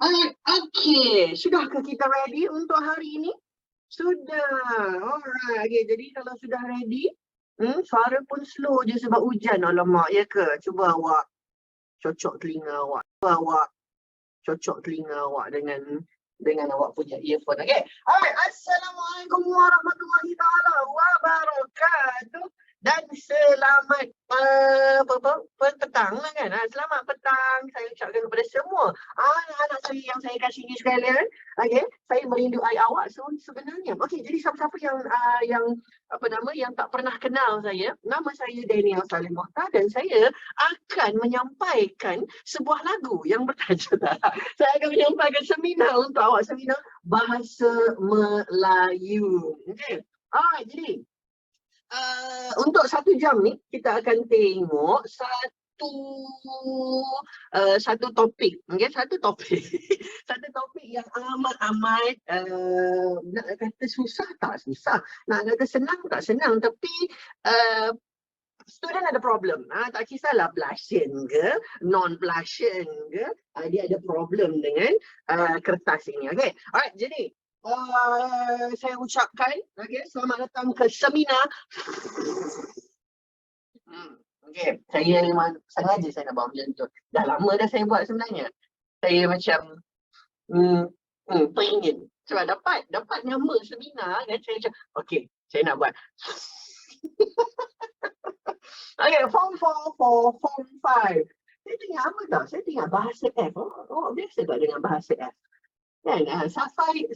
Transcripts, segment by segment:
Okey. Sudahkah kita ready untuk hari ini? Sudah. Alright. Okay. Jadi kalau sudah ready, suara pun slow je sebab hujan. Alamak, ya ke? Cuba awak cocok telinga awak. Cuba awak cocok telinga awak dengan awak punya earphone. Okay. Alright. Assalamualaikum warahmatullahi taala wabarakatuh. Dan selamat petang lah kan. Selamat petang saya ucapkan kepada semua anak-anak saya yang saya kasihi sekalian. Okay. Saya merindui awak sebenarnya. Okay. Jadi siapa-siapa yang tak pernah kenal saya, nama saya Daniel Salim Mokhtar dan saya akan menyampaikan sebuah lagu yang bertajuk saya akan menyampaikan seminar untuk awak, seminar bahasa Melayu. Okay. Alright, jadi untuk 1 jam ni kita akan tengok satu topik, okay? Satu topik satu topik yang amat nak kata susah tak susah, nak kata senang tak senang, tapi student ada problem. Tak kisahlah blushin ke, non-blushin ke, dia ada problem dengan kertas ini. Okay. Alright, jadi saya ucapkan, okay, selamat datang ke seminar. Okay, saya memang sengaja saya nak bawa macam tu. Dah lama dah saya buat sebenarnya. Saya macam teringin. Sebab dapat nama seminar dan saya macam, okay, saya nak buat. Okay, form 4 for form 5. Saya tengok apa tau? Saya tengok bahasa F. Oh, biasa tak dengan bahasa F? Kan? Sapphire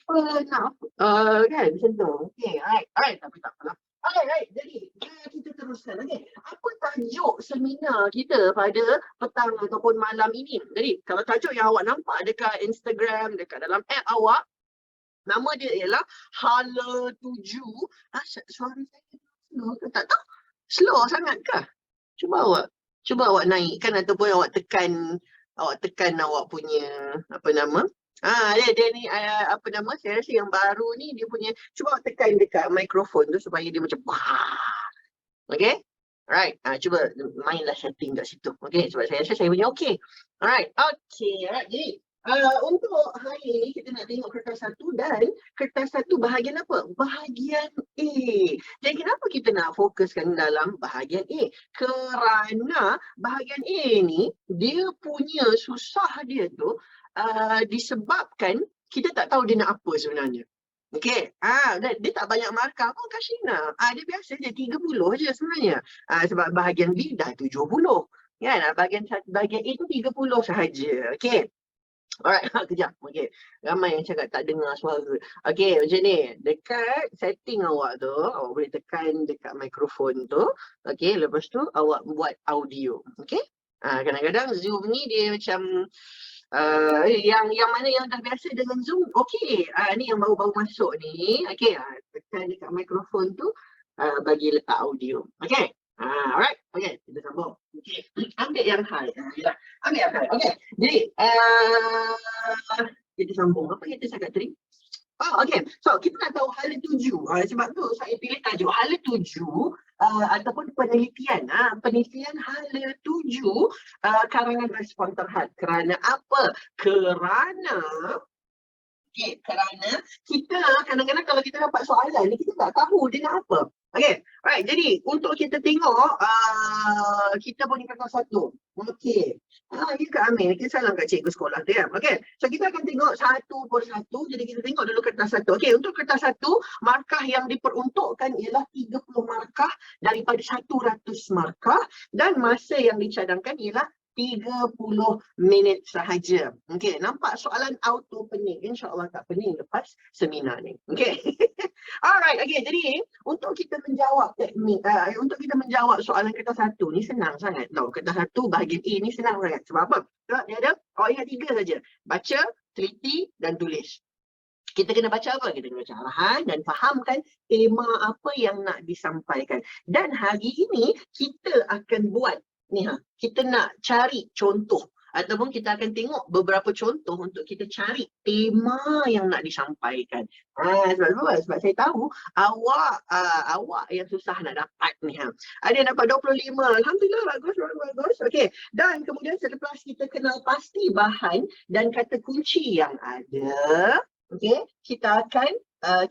fern kan? Macam tu. Okay, alright. Tapi tak apalah. Alright. Jadi, kita teruskan. Okay. Apa tajuk seminar kita pada petang ataupun malam ini? Jadi, kalau tajuk yang awak nampak dekat Instagram, dekat dalam app awak, nama dia ialah Hala 7. Suara saya slow ke? Tak tahu. Slow sangat kah? Cuba awak naikkan ataupun awak tekan awak punya apa nama? Dia ni apa nama? Saya rasa yang baru ni dia punya, cuba awak tekan dekat mikrofon tu supaya dia macam okay? Alright. Cuba mainlah setting kat situ. Okay, sebab saya rasa saya punya okay. Alright. Okay. Alright. Jadi untuk hari ini kita nak tengok kertas 1 dan kertas 1 bahagian apa? Bahagian A. Jadi kenapa kita nak fokuskan dalam bahagian A? Kerana bahagian A ni dia punya susah dia tu disebabkan kita tak tahu dia nak apa sebenarnya. Okay. Dia tak banyak markah pun Kashina. Dia biasa je 30 je sebenarnya. Sebab bahagian B dah 70. Kan? Bahagian A tu 30 sahaja. Okay. Alright, kejap. Okay. Ramai yang cakap tak dengar suara. Okay, macam ni. Dekat setting awak tu, awak boleh tekan dekat mikrofon tu. Okay, lepas tu awak buat audio. Okay. Kadang-kadang Zoom ni dia macam yang mana yang dah biasa dengan Zoom, okay. Ni yang baru-baru masuk ni. Okay, tekan dekat mikrofon tu, bagi letak audio. Okay. Alright. Okay, kita sambung. Okay. Ambil yang high. Ambil yang high. Okay. Jadi, kita sambung. Apa kita cakap tadi? Okay. So, kita nak tahu hala 7. Sebab tu saya pilih tajuk hala 7 ataupun penelitian. Penelitian hala 7 karangan respon terhad. Kerana apa? Kerana kita kadang-kadang kalau kita dapat soalan ni, kita tak tahu dia nak apa. Okay, alright. Jadi untuk kita tengok kita punya kertas 1. Okay. Ya ke Amin? Kita salam kat cikgu sekolah tu ya. Okay. So kita akan tengok satu persatu. Jadi kita tengok dulu kertas 1. Okay, untuk kertas 1, markah yang diperuntukkan ialah 30 markah daripada 100 markah dan masa yang dicadangkan ialah 30 minit sahaja. Okey, nampak soalan auto pening. InsyaAllah tak pening lepas seminar ni. Okey. Alright, okey. Jadi, untuk kita menjawab soalan kertas 1 ni senang sangat tau. Kertas 1 bahagian A ni senang sangat. Sebab apa? Sebab dia ada, ingat 3 saja. Baca, teliti dan tulis. Kita kena baca apa? Kita kena baca arahan dan fahamkan tema apa yang nak disampaikan. Dan hari ini kita akan buat ni kita nak cari contoh Ataupun kita akan tengok beberapa contoh untuk kita cari tema yang nak disampaikan. Sebab apa? Sebab saya tahu awak yang susah nak dapat ni. Ada yang dapat 25. Alhamdulillah, bagus. Okey. Dan kemudian selepas kita kenal pasti bahan dan kata kunci yang ada, okey, kita akan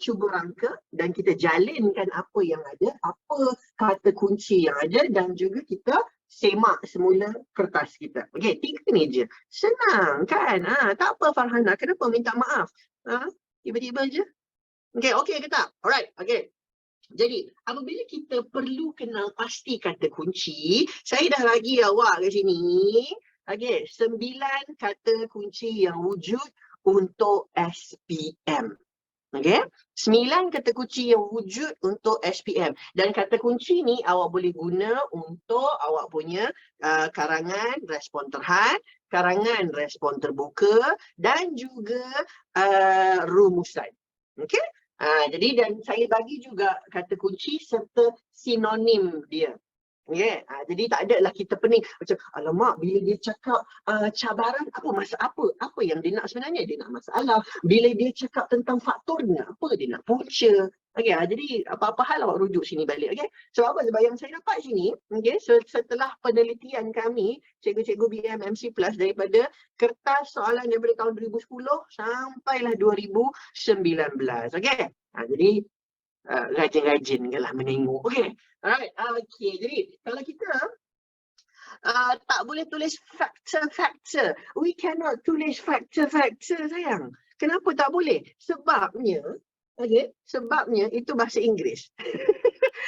cuba rangka dan kita jalinkan apa yang ada, apa kata kunci yang ada, dan juga kita semak semula kertas kita. Okey, 3 ni je. Senang kan? Tak apa Farhana, kenapa minta maaf? Tiba-tiba je. Okey ke tak? Alright, okey. Jadi, apabila kita perlu kenal pasti kata kunci, saya dah bagi awak kat sini, okey, 9 kata kunci yang wujud untuk SPM. Okey, 9 kata kunci yang wujud untuk SPM. Dan kata kunci ni awak boleh guna untuk awak punya karangan respon terhad, karangan respon terbuka, dan juga rumusan. Okey. Jadi dan saya bagi juga kata kunci serta sinonim dia. Okay. Jadi tak ada lah kita pening macam alamak bila dia cakap cabaran apa yang dia nak sebenarnya, dia nak masalah. Bila dia cakap tentang faktornya, apa dia nak punca. Okay, jadi apa-apa hal awak rujuk sini balik. Okay. Sebab apa? Sebab yang saya dapat sini, okay, setelah penelitian kami cikgu-cikgu BMMC Plus daripada kertas soalan daripada tahun 2010 sampailah 2019. Okay. Jadi rajin-rajin lah menengok. Okay. Alright. Okay. Jadi kalau kita tak boleh tulis factor. We cannot tulis factor sayang. Kenapa tak boleh? Sebabnya itu bahasa Inggeris.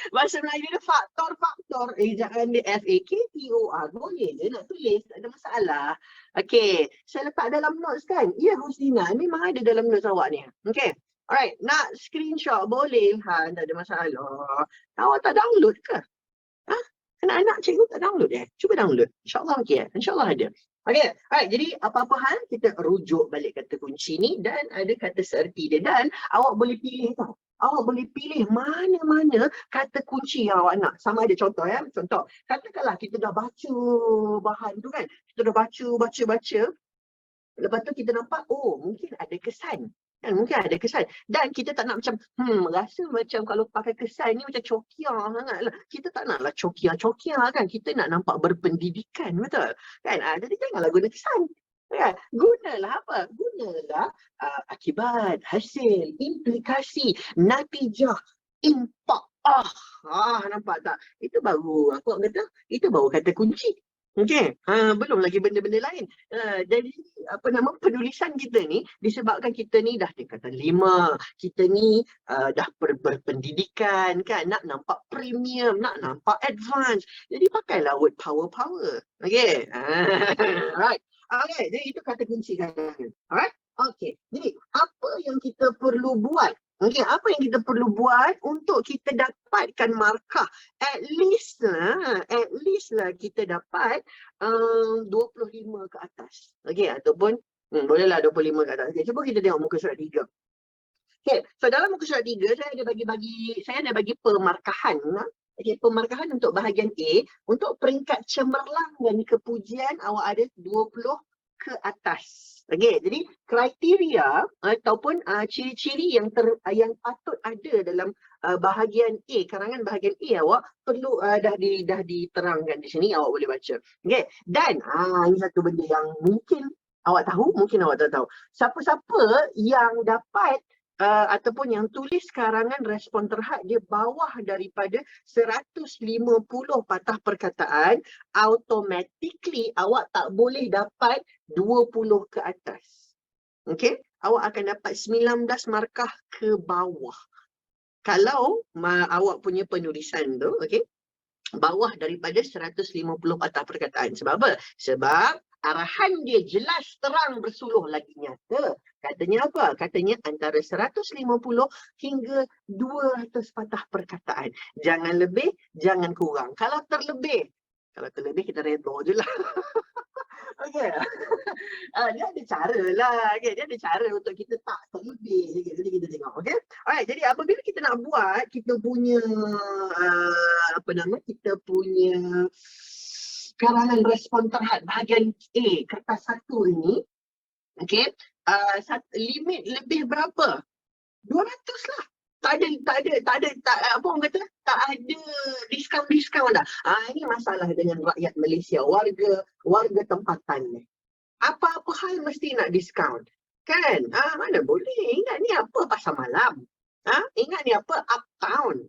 Bahasa Melayu dia faktor. Ejaan dia FAKTOR. Boleh je nak tulis, tak ada masalah. Okay. Saya letak dalam notes kan? Ya Husnina, memang ada dalam notes awak ni. Okay. Alright, nak screenshot boleh tak ada masalah. Awak tak download ke? Anak-anak cikgu tak download Cuba download. InsyaAllah okey. InsyaAllah ada. Okey, alright, jadi apa-apa hal kita rujuk balik kata kunci ni dan ada kata seerti dia dan awak boleh pilih tau. Awak boleh pilih mana-mana kata kunci yang awak nak. Sama ada contoh contoh. Katakanlah kita dah baca bahan tu kan. Kita dah baca. Lepas tu kita nampak, mungkin ada kesan. Kan, mungkin ada kesan. Dan kita tak nak macam, rasa macam kalau pakai kesan ni macam cokia sangat lah. Kita tak naklah cokia kan. Kita nak nampak berpendidikan, betul? Kan? Jadi janganlah guna kesan. Kan? Gunalah apa? Gunalah akibat, hasil, implikasi, natijah, impak. Nampak tak? Itu baru, aku kata, itu baru kata kunci. Okey, belum lagi benda-benda lain. Jadi penulisan kita ni disebabkan kita ni dah tingkatan 5, kita ni dah berpendidikan kan, nak nampak premium, nak nampak advance. Jadi pakailah word power. Okey. Right. Okay, jadi itu kata kunci kan. Alright. Okey. Jadi apa yang kita perlu buat? Okey, apa yang kita perlu buat untuk kita dapatkan markah? At least lah kita dapat 25 ke atas. Okey, ataupun bolehlah 25 ke atas. Okay, cuba kita tengok muka surat 3. Okey, so dalam muka surat 3 saya ada bagi pemarkahan. Okey, pemarkahan untuk bahagian A, untuk peringkat cemerlang dan kepujian awak ada 20 ke atas. Okey, jadi kriteria ataupun ciri-ciri yang patut ada dalam bahagian A, karangan bahagian A awak perlu dah diterangkan di sini, awak boleh baca. Okey, dan ini satu benda yang mungkin awak tahu, mungkin awak tak tahu. Siapa-siapa yang dapat ataupun yang tulis karangan respon terhad dia bawah daripada 150 patah perkataan, automatically awak tak boleh dapat 20 ke atas. Okey, awak akan dapat 19 markah ke bawah. Kalau awak punya penulisan tu, okey, bawah daripada 150 patah perkataan. Sebab apa? Sebab arahan dia jelas terang bersuluh lagi nyata. Katanya apa? Katanya antara 150 hingga 200 patah perkataan. Jangan lebih, jangan kurang. Kalau terlebih kita redha je lah. Okey. Dia ada cara lah. Okay? Dia ada cara untuk kita tak terlebih. Okay? Jadi kita tengok. Okay? Alright, jadi apabila kita nak buat, kita punya kita punya karangan respon terhad bahagian A, kertas 1 ini, okey, limit lebih berapa? 200 lah. Tak ada, apa orang kata, tak ada diskaun dah. Ini masalah dengan rakyat Malaysia, warga tempatan ni. Apa-apa hal mesti nak diskaun. Kan? Mana boleh. Ingat ni apa pasar malam? Ingat ni apa uptown?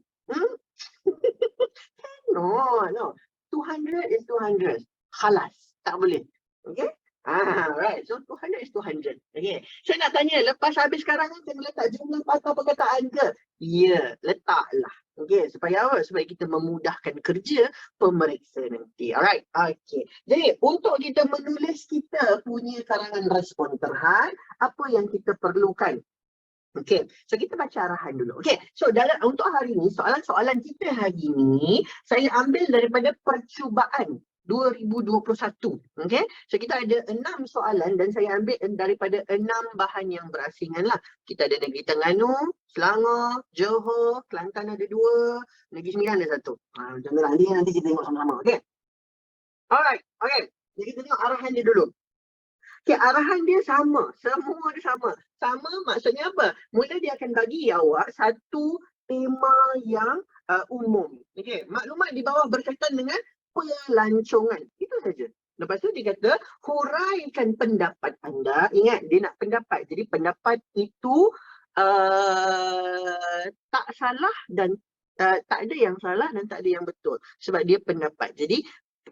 No. 200 is 200. Khalas. Tak boleh. Okay? Right. So 200 is 200. Okay. Saya nak tanya, lepas habis sekarang ni kena letak jumlah patah perkataan ke? Ya, letaklah. Okay, supaya apa? Supaya kita memudahkan kerja pemeriksa nanti. Alright. Okay. Jadi, untuk kita menulis kita punya karangan respon terhad, apa yang kita perlukan? Okay, so kita baca arahan dulu. Okay, so untuk hari ini, soalan-soalan kita hari ini, saya ambil daripada percubaan 2021. Okay, so kita ada 6 soalan dan saya ambil daripada 6 bahan yang berasingan lah. Kita ada Negeri Terengganu, Selangor, Johor, Kelantan ada 2, Negeri Sembilan ada 1. Janganlah nanti kita tengok sama-sama. Okay, alright, okay. Jadi kita tengok arahan dia dulu. Okay, arahan dia sama. Semua dia sama. Sama maksudnya apa? Mula dia akan bagi awak satu tema yang umum. Okay, maklumat di bawah berkaitan dengan pelancongan. Itu saja. Lepas tu dia kata, huraikan pendapat anda. Ingat, dia nak pendapat. Jadi pendapat itu tak salah dan tak ada yang salah dan tak ada yang betul. Sebab dia pendapat. Jadi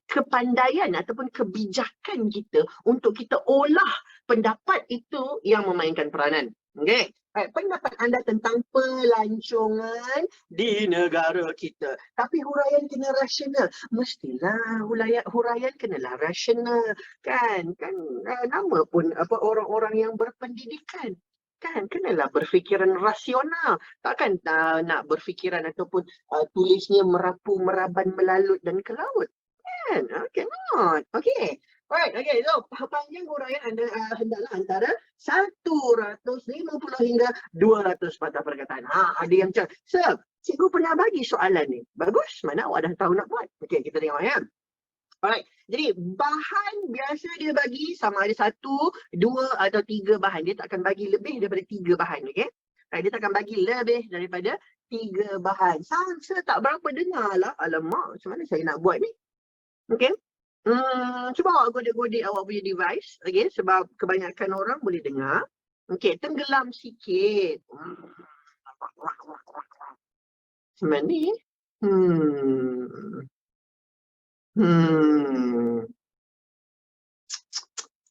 kepandaian ataupun kebijakan kita untuk kita olah pendapat itu yang memainkan peranan. Okey. Pendapat anda tentang pelancongan di negara kita. Tapi huraian kena rasional. Mestilah huraian kenalah rasional. Kan nama pun orang-orang yang berpendidikan. Kan kenalah berfikiran rasional. Takkan nak berfikiran ataupun tulisnya merapu, meraban, melalut dan ke laut. Cannot. Okay. Alright, okay. So, panjang huraian anda hendaklah antara 150 hingga 200 patah perkataan. Ada yang macam, Sir, cikgu pernah bagi soalan ni. Bagus, mana awak dah tahu nak buat. Okay, kita tengok ya. Alright, jadi bahan biasa dia bagi sama ada 1, 2 atau 3 bahan. Dia tak akan bagi lebih daripada 3 bahan. Okay. Dia tak akan bagi lebih daripada 3 bahan. Saya tak berapa dengar lah. Alamak, macam mana saya nak buat ni? Okay. Cuba awak godek-godek awak punya device. Okay. Sebab kebanyakan orang boleh dengar. Okay. Tenggelam sikit. Macam mana ni?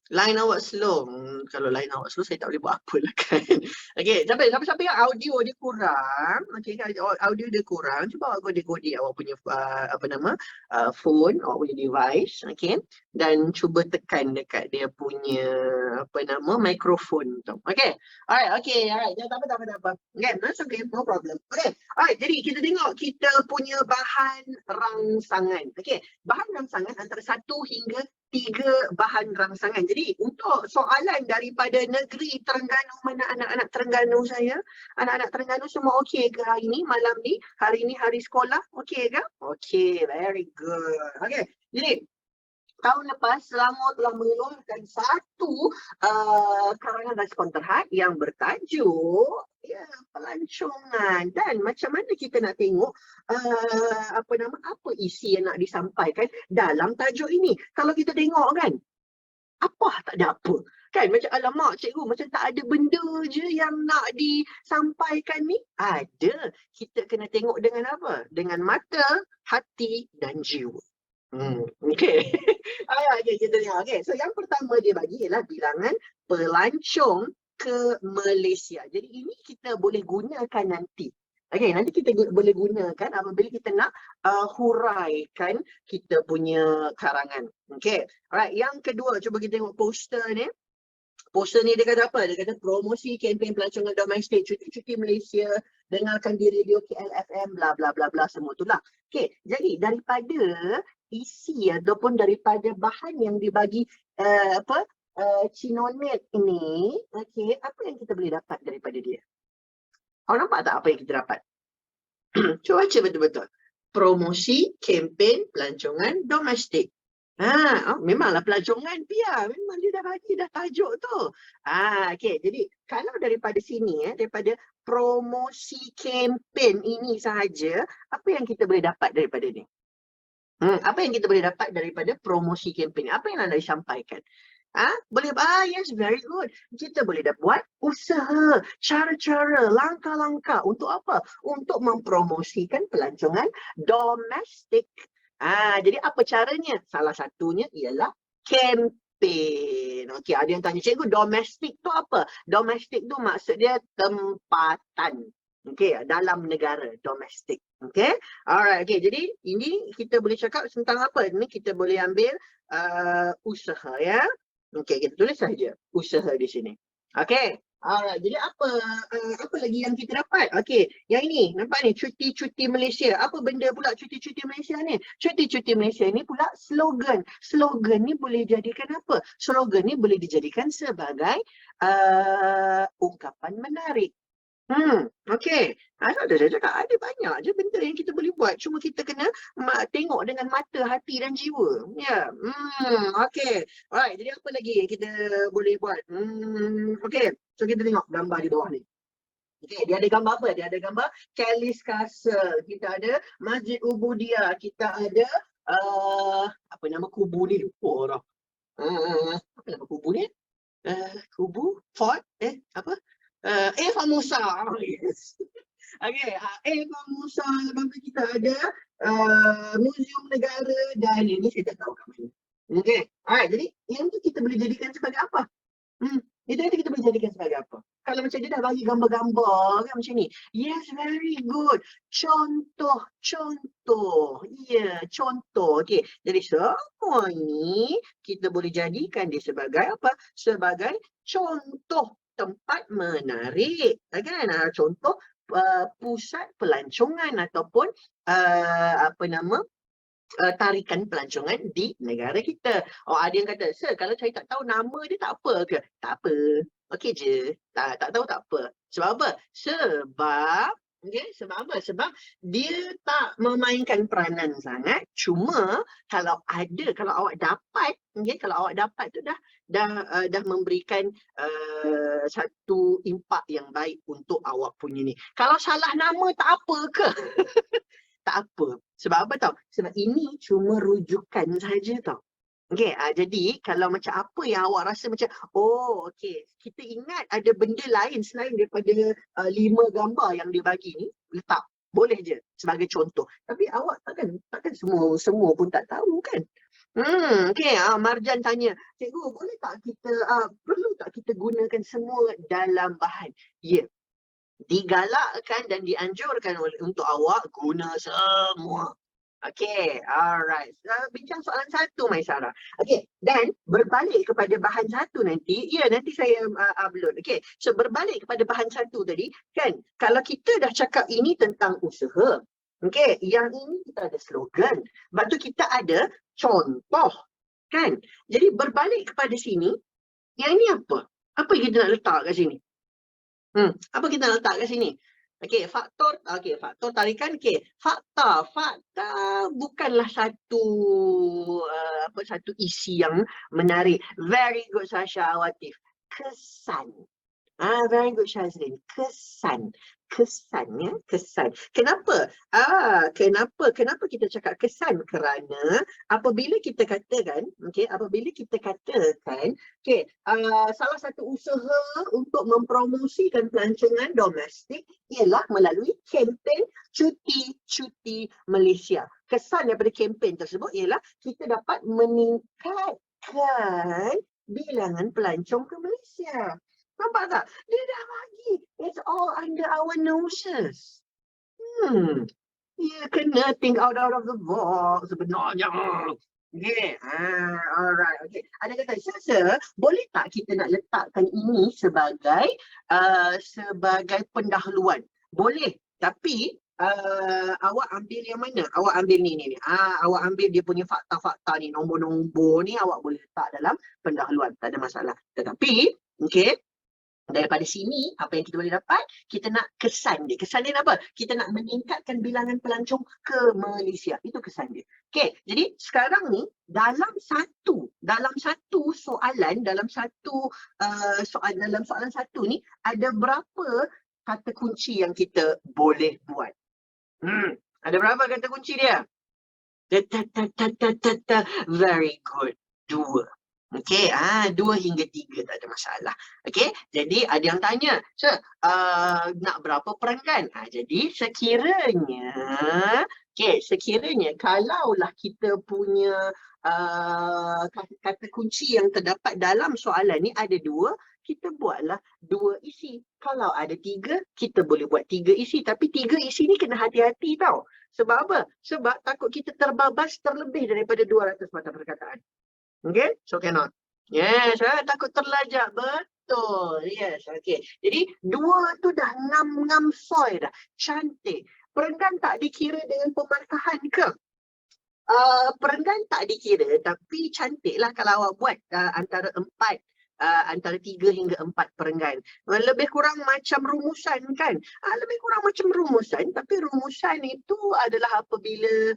Line awak slow. Kalau line awak slow, saya tak boleh buat apa lah kan. Okay, siapa yang audio dia kurang, okay, audio dia kurang, cuba awak godek-godek awak punya phone, awak punya device, okay, dan cuba tekan dekat dia punya mikrofon tu. Okay, alright, tak apa. Okay, that's okay, no problem. Okay, alright, jadi kita tengok kita punya bahan rangsangan. Okay, bahan rangsangan antara 1 hingga 3 bahan rangsangan. Jadi untuk soalan daripada Negeri Terengganu, mana anak-anak Terengganu saya? Anak-anak Terengganu semua okey ke hari ni, malam ni? Hari ni hari sekolah, okey ke? Okey, very good. Okey, jadi tahun lepas Selangor telah mengeluarkan satu karangan respon terhad yang bertajuk pelancongan. Dan macam mana kita nak tengok apa isi yang nak disampaikan dalam tajuk ini. Kalau kita tengok kan, tak ada apa. Kan macam alamak cikgu, macam tak ada benda je yang nak disampaikan ni. Ada. Kita kena tengok dengan apa? Dengan mata, hati dan jiwa. Okay. Okay, kita tengok. Okay, so yang pertama dia bagi ialah bilangan pelancong ke Malaysia. Jadi ini kita boleh gunakan nanti. Okay, nanti kita boleh gunakan apabila kita nak huraikan kita punya karangan. Okay, alright. Yang kedua, cuba kita tengok poster ni. Poster ni dia kata apa? Dia kata promosi kempen pelancongan domestik, cuti-cuti Malaysia, dengarkan di radio KLFM, bla bla bla bla, semua itulah. Okay, jadi daripada isi ataupun daripada bahan yang dibagi Cinonet ini, okay, apa yang kita boleh dapat daripada dia? Awak nampak tak apa yang kita dapat? Cuba baca betul-betul. Promosi kempen pelancongan domestik. Memanglah pelancongan biar. Memang dia dah bagi dah tajuk tu. Okey. Jadi kalau daripada sini daripada promosi kempen ini sahaja, apa yang kita boleh dapat daripada ni? Apa yang kita boleh dapat daripada promosi kempen ni? Apa yang anda sampaikan? Boleh, yes, very good. Kita boleh buat usaha, cara-cara, langkah-langkah untuk apa? Untuk mempromosikan pelancongan domestik. Jadi apa caranya? Salah satunya ialah kempen. Okey, ada yang tanya, cikgu, domestik tu apa? Domestik tu maksud dia tempatan. Okey, dalam negara, domestik. Okey, alright. Okey, jadi ini kita boleh cakap tentang apa? Ini kita boleh ambil usaha, ya. Okey, kita tulis saja usaha di sini. Okey. Alright, jadi apa lagi yang kita dapat? Okey, yang ini, nampak ni, cuti-cuti Malaysia. Apa benda pula cuti-cuti Malaysia ni? Cuti-cuti Malaysia ni pula slogan. Slogan ni boleh jadikan apa? Slogan ni boleh dijadikan sebagai ungkapan menarik. Okey. Dah saya cakap ada banyak je benda yang kita boleh buat. Cuma kita kena tengok dengan mata, hati dan jiwa. Ya. Okey. Alright, jadi apa lagi yang kita boleh buat? Okey. So kita tengok gambar di bawah ni. Okey, dia ada gambar apa? Dia ada gambar Kelly's Castle. Kita ada Masjid Ubudiyah. Kita ada apa nama kubu ni? Lupa dah. Apa nama kubu ni? Kubu Fort apa? Famosa. Yes. Okey, Famosa. Lepas tu kita ada Museum Negara dan ini saya tak tahu kat mana. Okey. Alright, jadi yang tu kita boleh jadikan sebagai apa? Itu nanti kita boleh jadikan sebagai apa? Kalau macam dia dah bagi gambar-gambar kan macam ni. Yes, very good. Contoh. Ya, contoh. Okey. Jadi semua ini kita boleh jadikan dia sebagai apa? Sebagai contoh tempat menarik. Kan? Contoh pusat pelancongan ataupun tarikan pelancongan di negara kita. Ada yang kata, sir, kalau saya tak tahu nama dia tak apa ke? Tak apa. Okey je. Tak tahu tak apa. Sebab apa? Sebab apa? Sebab dia tak memainkan peranan sangat. Cuma kalau awak dapat, kalau awak dapat tu dah memberikan satu impak yang baik untuk awak punya ni. Kalau salah nama tak apa ke? Tak apa. Sebab apa tahu? Sebab ini cuma rujukan saja tau. Okey, jadi kalau macam apa yang awak rasa macam, okey, kita ingat ada benda lain selain daripada 5 gambar yang dia bagi ni, letak. Boleh je sebagai contoh. Tapi awak takkan semua pun tak tahu kan? Okey, Marjan tanya, cikgu, boleh tak kita perlu tak kita gunakan semua dalam bahan? Ya. Digalakkan dan dianjurkan untuk awak guna semua. Okey, alright. Bincang soalan 1, Maisara. Okey, dan berbalik kepada bahan 1 nanti, nanti saya upload. Okey, so berbalik kepada bahan 1 tadi, kan, kalau kita dah cakap ini tentang usaha, okey, yang ini kita ada slogan, lepas tu kita ada contoh, kan. Jadi berbalik kepada sini, yang ini apa? Apa yang kita nak letak kat sini? Apa kita nak letak kat sini? Okey, faktor tarikan. Okey, fakta bukanlah satu isi yang menarik. Very good, Sasha Awatif. Kesan. Very good, Shazlin. Kesan. Kenapa? Kenapa kita cakap kesan? Kerana apabila kita katakan, salah satu usaha untuk mempromosikan pelancongan domestik ialah melalui kempen cuti Malaysia. Kesan daripada kempen tersebut ialah kita dapat meningkatkan bilangan pelancong ke Malaysia. Nampak tak? Dia dah bagi. It's all under our noses. You kena think out of the box sebenarnya. Okay. Alright. Okay. Ada kata, Sir, boleh tak kita nak letakkan ini sebagai pendahuluan? Boleh. Tapi awak ambil yang mana? Awak ambil ni. Awak ambil dia punya fakta-fakta ni, nombor-nombor ni awak boleh letak dalam pendahuluan. Tak ada masalah. Tetapi, okay, Daripada sini, apa yang kita boleh dapat? Kita nak kesan dia. Kesan dia apa? Kita nak meningkatkan bilangan pelancong ke Malaysia. Itu kesan dia. Okey, jadi sekarang ni dalam satu soalan, dalam soalan satu ni ada berapa kata kunci yang kita boleh buat? Ada berapa kata kunci dia? Very good. 2. Okey, 2 hingga 3 tak ada masalah. Okey, jadi ada yang tanya, nak berapa perenggan? Jadi sekiranya kalaulah kita punya kata kunci yang terdapat dalam soalan ni ada 2, kita buatlah 2 isi. Kalau ada 3, kita boleh buat 3 isi. Tapi 3 isi ni kena hati-hati tau. Sebab apa? Sebab takut kita terbabas terlebih daripada 200 mata perkataan. Okay, so cannot. Yes, takut terlajak. Betul. Yes, okay. Jadi 2 tu dah ngam-ngam soy dah. Cantik. Perenggan tak dikira dengan pemarkahan ke? Perenggan tak dikira, tapi cantik lah kalau awak buat antara 3 hingga 4 perenggan. Lebih kurang macam rumusan kan? Lebih kurang macam rumusan, tapi rumusan itu adalah apabila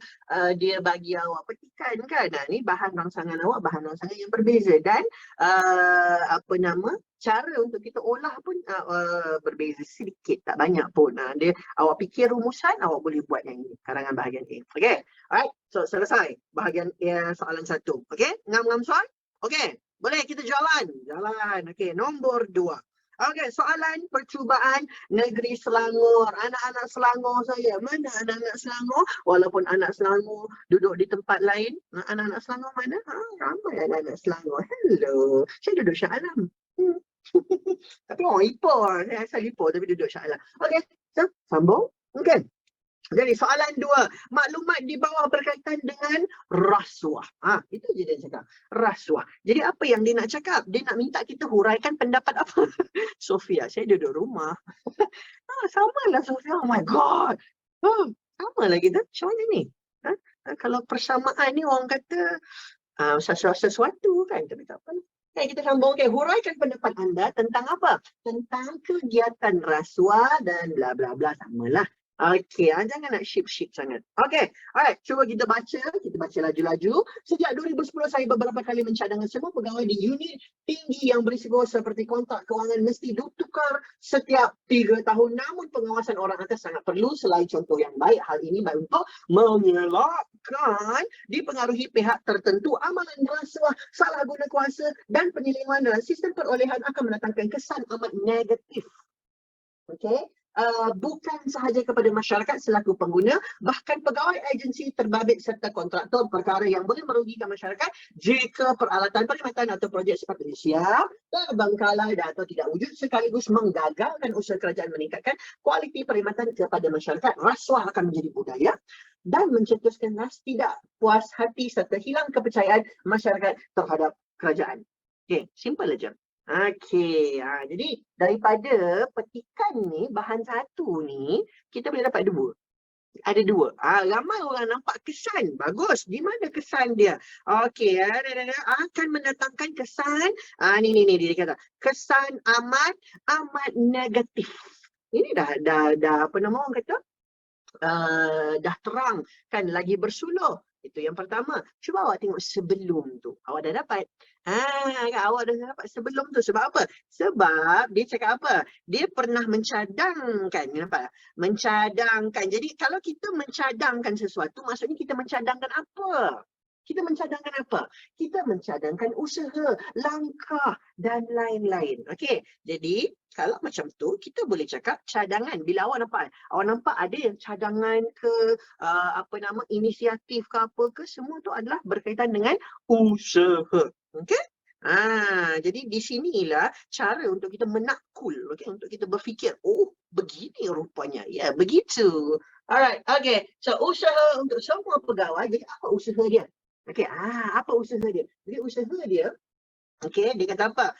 dia bagi awak petikan kan? Ni bahan rangsangan awak, bahan rangsangan yang berbeza dan cara untuk kita olah pun berbeza sedikit, tak banyak pun. Dia awak fikir rumusan, awak boleh buat yang ini, karangan bahagian A. Okay? Alright, so selesai bahagian soalan 1. Okay? Ngam-ngam soal? Okay. Boleh kita jalan. Okey, nombor 2. Okey, soalan percubaan negeri Selangor. Anak-anak Selangor saya. Mana anak-anak Selangor? Walaupun anak Selangor duduk di tempat lain. Anak-anak Selangor mana? Ramai anak-anak Selangor. Hello. Saya duduk Shah Alam. Tapi orang Ipoh. Saya asal Ipoh tapi duduk Shah Alam. Okey, so sambung. Okey. Jadi soalan 2, maklumat di bawah berkaitan dengan rasuah. Itu je dia cakap, rasuah. Jadi apa yang dia nak cakap? Dia nak minta kita huraikan pendapat apa? Sofia, saya duduk rumah. Samalah Sofia, oh my god. Sama lah kita, macam mana ni? Kalau persamaan ni orang kata sesuatu kan, tapi tak apa. Okay, kita sambung. Okay, huraikan pendapat anda tentang apa? Tentang kegiatan rasuah dan bla bla bla, samalah. Okey, jangan nak ship sangat. Okey, alright, cuba kita baca laju-laju. Sejak 2010 saya beberapa kali mencadangkan semua pegawai di unit tinggi yang berisiko seperti kontrak kewangan mesti ditukar setiap 3 tahun. Namun pengawasan orang atas sangat perlu selain contoh yang baik. Hal ini baik untuk mengelakkan dipengaruhi pihak tertentu amalan rasuah, salah guna kuasa dan penyelewengan dalam sistem perolehan akan mendatangkan kesan amat negatif. Okey. Bukan sahaja kepada masyarakat selaku pengguna, bahkan pegawai agensi terbabit serta kontraktor, perkara yang boleh merugikan masyarakat jika peralatan perkhidmatan atau projek sepatutnya siap, terbengkalai atau tidak wujud, sekaligus menggagalkan usaha kerajaan meningkatkan kualiti perkhidmatan kepada masyarakat. Rasuah akan menjadi budaya dan mencetuskan rasa tidak puas hati serta hilang kepercayaan masyarakat terhadap kerajaan. Okay, simple aja. Okey, jadi daripada petikan ni, bahan 1 ni, kita boleh dapat 2. Ada 2. Ramai orang nampak kesan. Bagus. Di mana kesan dia? Okey, akan mendatangkan kesan. Ni dia kata. Kesan amat negatif. Ini dah apa nama orang kata? Dah terang kan, lagi bersuluh. Itu yang pertama. Cuba awak tengok sebelum tu. Awak dah dapat. Awak dah dapat sebelum tu. Sebab apa? Sebab dia cakap apa? Dia pernah mencadangkan. Nampak? Mencadangkan. Jadi kalau kita mencadangkan sesuatu, maksudnya kita mencadangkan apa? Kita mencadangkan apa? Kita mencadangkan usaha, langkah dan lain-lain. Okey. Jadi kalau macam tu, kita boleh cakap cadangan. Bila awak nampak ada yang cadangan ke, inisiatif ke apa ke, semua tu adalah berkaitan dengan usaha. Okey? Jadi di sinilah cara untuk kita menakul, okey, untuk kita berfikir, oh, begini rupanya. Ya, begitu. Alright, okey. So usaha untuk semua pegawai, jadi apa usaha dia? Okey, apa usaha dia? Jadi usaha dia, okey, dia kata apa?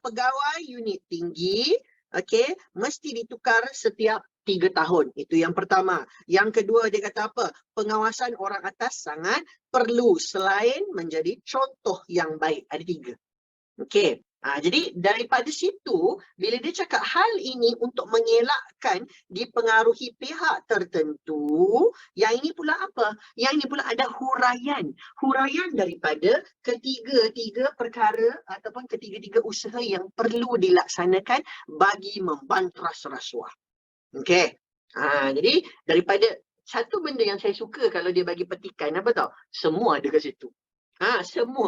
Pegawai unit tinggi, okey, mesti ditukar setiap 3 tahun. Itu yang pertama. Yang kedua, dia kata apa? Pengawasan orang atas sangat perlu selain menjadi contoh yang baik. Ada 3. Okey. Jadi daripada situ, bila dia cakap hal ini untuk mengelakkan dipengaruhi pihak tertentu, yang ini pula apa? Yang ini pula ada huraian. Huraian daripada ketiga-tiga perkara ataupun ketiga-tiga usaha yang perlu dilaksanakan bagi membantras rasuah. Okey. Jadi daripada satu benda yang saya suka kalau dia bagi petikan, apa tahu? Semua ada kat situ.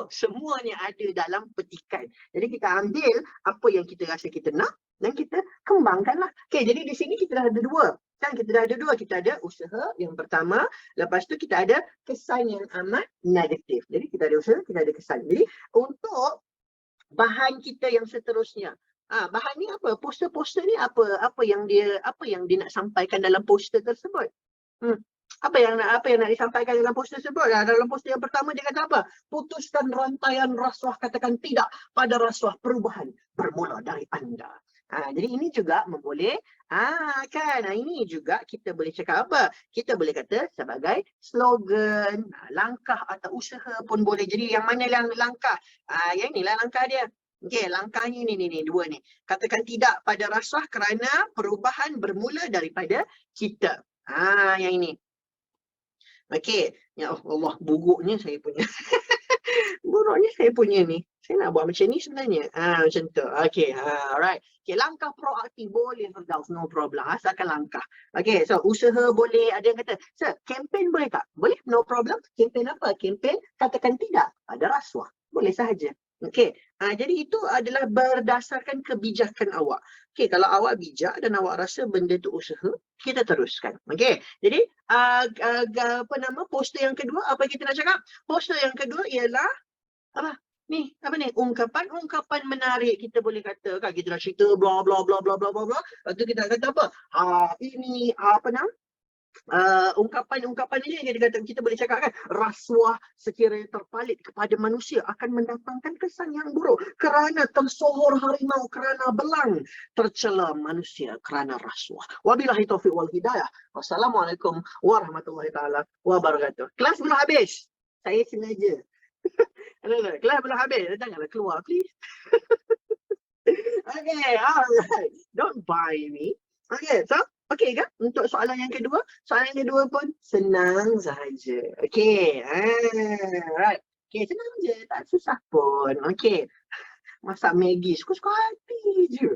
Semuanya ada dalam petikan. Jadi kita ambil apa yang kita rasa kita nak dan kita kembangkanlah. Okey, jadi di sini kita dah ada dua. Kan kita dah ada dua. Kita ada usaha yang pertama, lepas tu kita ada kesan yang amat negatif. Jadi kita ada usaha, kita ada kesan. Jadi untuk bahan kita yang seterusnya, bahan ni apa? Poster-poster ni apa yang dia nak sampaikan dalam poster tersebut? Apa yang nak disampaikan dalam poster tersebut? Dalam poster yang pertama dia kata apa? Putuskan rantaian rasuah, katakan tidak pada rasuah, perubahan bermula dari anda. Jadi ini juga memboleh, ini juga kita boleh cakap apa? Kita boleh kata sebagai slogan, langkah atau usaha pun boleh. Jadi yang mana yang langkah? Yang inilah langkah dia. Okey, langkahnya ni dua ni. Katakan tidak pada rasuah kerana perubahan bermula daripada kita. Yang ini. Okey, ya Allah, buruknya saya punya. Buruknya saya punya ni. Saya nak buat macam ni sebenarnya. Macam tu. Okey, alright. Okey, langkah proaktif boleh, Firdaus, no problem. Asalkan langkah. Okey, so usaha boleh. Ada yang kata, sir, kempen boleh tak? Boleh, no problem. Kempen apa? Kempen katakan tidak ada rasuah. Boleh sahaja. Okey, jadi itu adalah berdasarkan kebijakan awak. Okey, kalau awak bijak dan awak rasa benda tu usaha, kita teruskan. Okey, jadi poster yang kedua, apa kita nak cakap? Poster yang kedua ialah ungkapan menarik. Kita boleh kata kan, kita dah cerita bla bla bla bla bla bla. Lepas tu kita kata apa? Ini ungkapan ini yang kita boleh cakap kan, rasuah sekiranya terpalit kepada manusia akan mendatangkan kesan yang buruk kerana tersohor harimau kerana belang, tercela manusia kerana rasuah. Wabillahi taufiq wal hidayah. Wassalamualaikum warahmatullahi taala wabarakatuh. Kelas belum habis. Saya sengaja. Kelas belum habis. Janganlah keluar, please. Okay, alright. Don't buy me. Okay, so okey kan? Untuk soalan yang kedua pun senang sahaja. Okey. Right. Okey, senang je, tak susah pun. Okey. Masak Maggi suka-suka hati je.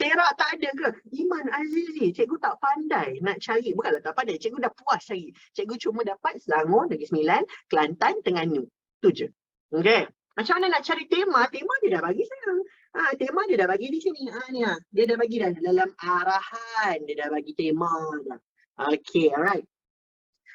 Perak tak ada ke? Iman Azizi, cikgu tak pandai nak cari. Bukanlah tak pandai, cikgu dah puas cari. Cikgu cuma dapat Selangor, Negeri Sembilan, Kelantan, Terengganu. Tu je. Okey. Macam mana nak cari tema? Tema dia dah bagi saya. Tema dia dah bagi di sini. Dia dah bagi dah dalam arahan. Dia dah bagi tema dah. Okay, alright.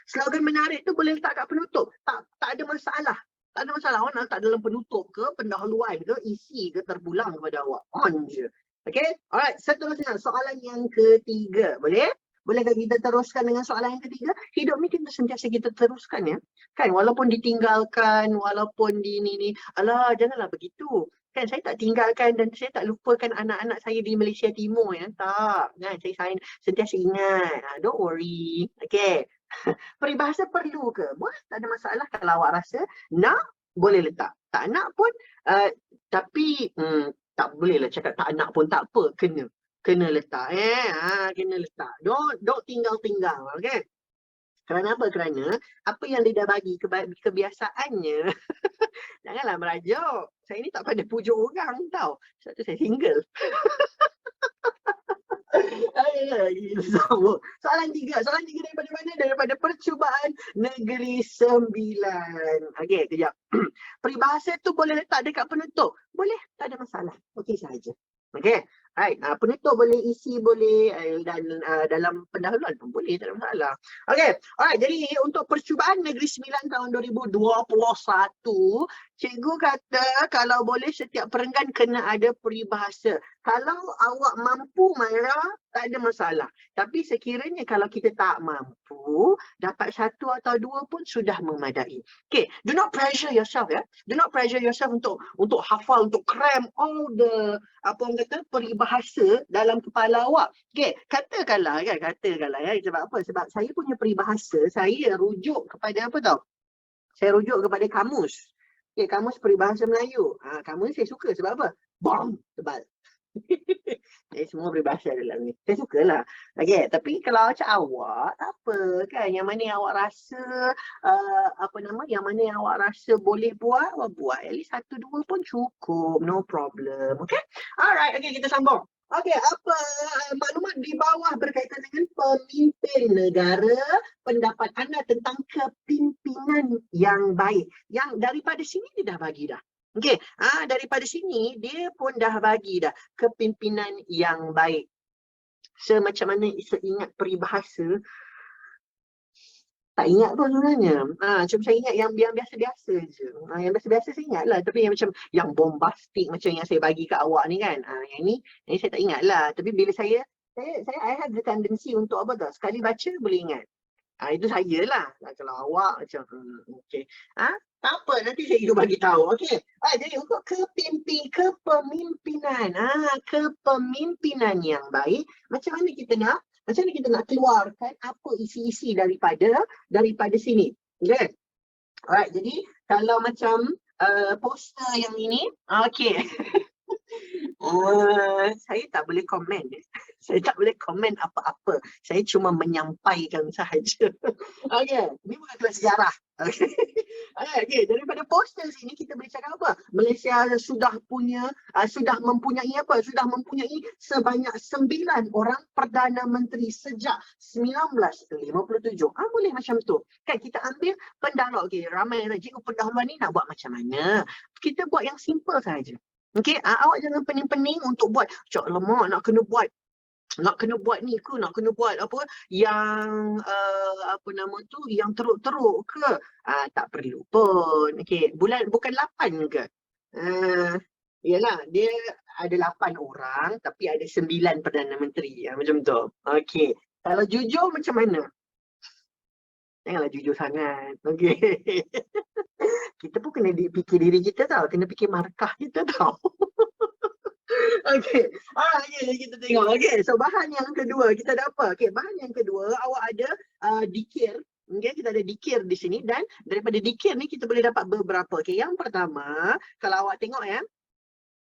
Slogan menarik tu boleh letak kat penutup. Tak ada masalah. Tak ada masalah. Awak nak letak dalam penutup ke, pendahuluan ke, isi ke, terpulang kepada awak. On je. Okay, alright. Seterusnya, soalan yang ketiga. Boleh? Bolehkah kita teruskan dengan soalan yang ketiga? Hidup ni kita sentiasa kita teruskan ya. Kan, walaupun ditinggalkan, walaupun di ni. Alah, janganlah begitu. Kan saya tak tinggalkan dan saya tak lupakan anak-anak saya di Malaysia Timur ya. Tak. Kan, saya sentiasa ingat. Don't worry. Okay. Peribahasa perlu ke? Boleh, tak ada masalah kalau awak rasa nak, boleh letak. Tak nak pun, tapi tak boleh lah cakap tak nak pun tak apa. Kena letak. Kena letak. Don't tinggal-tinggal. Okay. Kerana apa? Kerana apa yang dia dah bagi kebiasaannya. Janganlah merajuk. Saya ni tak pandai pujuk orang tau. Sebab tu saya single. Soalan tiga daripada mana? Daripada Percubaan Negeri Sembilan. Okey, kejap. Peribahasa tu boleh letak dekat penutup? Boleh, tak ada masalah. Okey sahaja. Okey. Right. Penutup boleh isi, boleh dan dalam pendahuluan pun boleh, tak ada masalah. Okey. Alright, jadi untuk Percubaan Negeri Sembilan tahun 2021, cikgu kata kalau boleh setiap perenggan kena ada peribahasa. Kalau awak mampu Maira, tak ada masalah. Tapi sekiranya kalau kita tak mampu, dapat satu atau dua pun sudah memadai. Okay, do not pressure yourself ya. Do not pressure yourself untuk hafal, untuk cram all the peribahasa dalam kepala awak. Okay, katakanlah ya. Sebab apa? Sebab saya punya peribahasa, saya rujuk kepada apa tau? Saya rujuk kepada kamus. Okay, kamus peribahasa Melayu. Kamus saya suka sebab apa? Bom, tebal. Semua peribahasa dalam ni. Saya sukalah. Okay, tapi kalau macam awak, tak apa kan. Yang mana yang awak rasa, yang mana yang awak rasa boleh buat, awak buat. At least 1-2 pun cukup. No problem. Okay? Alright, okay, kita sambung. Okay, apa maklumat di bawah berkaitan dengan pemimpin negara, pendapat anda tentang kepimpinan yang baik. Yang daripada sini dia dah bagi dah. Okay, daripada sini dia pun dah bagi dah kepimpinan yang baik. Semacam mana seingat peribahasa, tak ingat pun sebenarnya. Cuma saya ingat yang biasa-biasa je. Yang biasa-biasa saya ingat lah. Tapi yang macam yang bombastik macam yang saya bagi kat awak ni kan. Yang ni saya tak ingat lah. Tapi bila I have the tendency untuk apa tau, sekali baca boleh ingat. Itu saya lah. Kalau awak macam, okay. Tak apa, nanti saya bagi tahu. Okay. Jadi untuk kepemimpinan. Kepemimpinan yang baik. Macam mana kita nak keluarkan apa isi-isi daripada sini. Okay. Alright, jadi kalau macam poster yang ini, okay. Saya tak boleh komen. Saya tak boleh komen apa-apa. Saya cuma menyampaikan sahaja. Okay, ini bukan kelas sejarah. Okay, daripada poster sini kita boleh cakap apa? Malaysia sudah mempunyai sebanyak 9 orang Perdana Menteri sejak 1957. Boleh macam tu. Kan kita ambil pendahuluan. Okay, ramai cikgu pendahuluan ni nak buat macam mana? Kita buat yang simple saja. Okay, awak jangan pening-pening untuk buat, cak lemak nak kena buat ni ke, nak kena buat apa yang yang teruk-teruk ke. Tak perlu pun. Okay, bukan 8 ke? Yalah, dia ada 8 orang tapi ada 9 Perdana Menteri. Macam tu. Okay, kalau jujur macam mana? Janganlah jujur sangat. Okay. Kita pun kena fikir diri kita tau. Kena fikir markah kita tau. Okay. Kita tengok. Okay. So, bahan yang kedua. Kita ada apa? Okay. Bahan yang kedua, awak ada dikir. Okay. Kita ada dikir di sini. Dan daripada dikir ni, kita boleh dapat beberapa. Okay. Yang pertama, kalau awak tengok ya.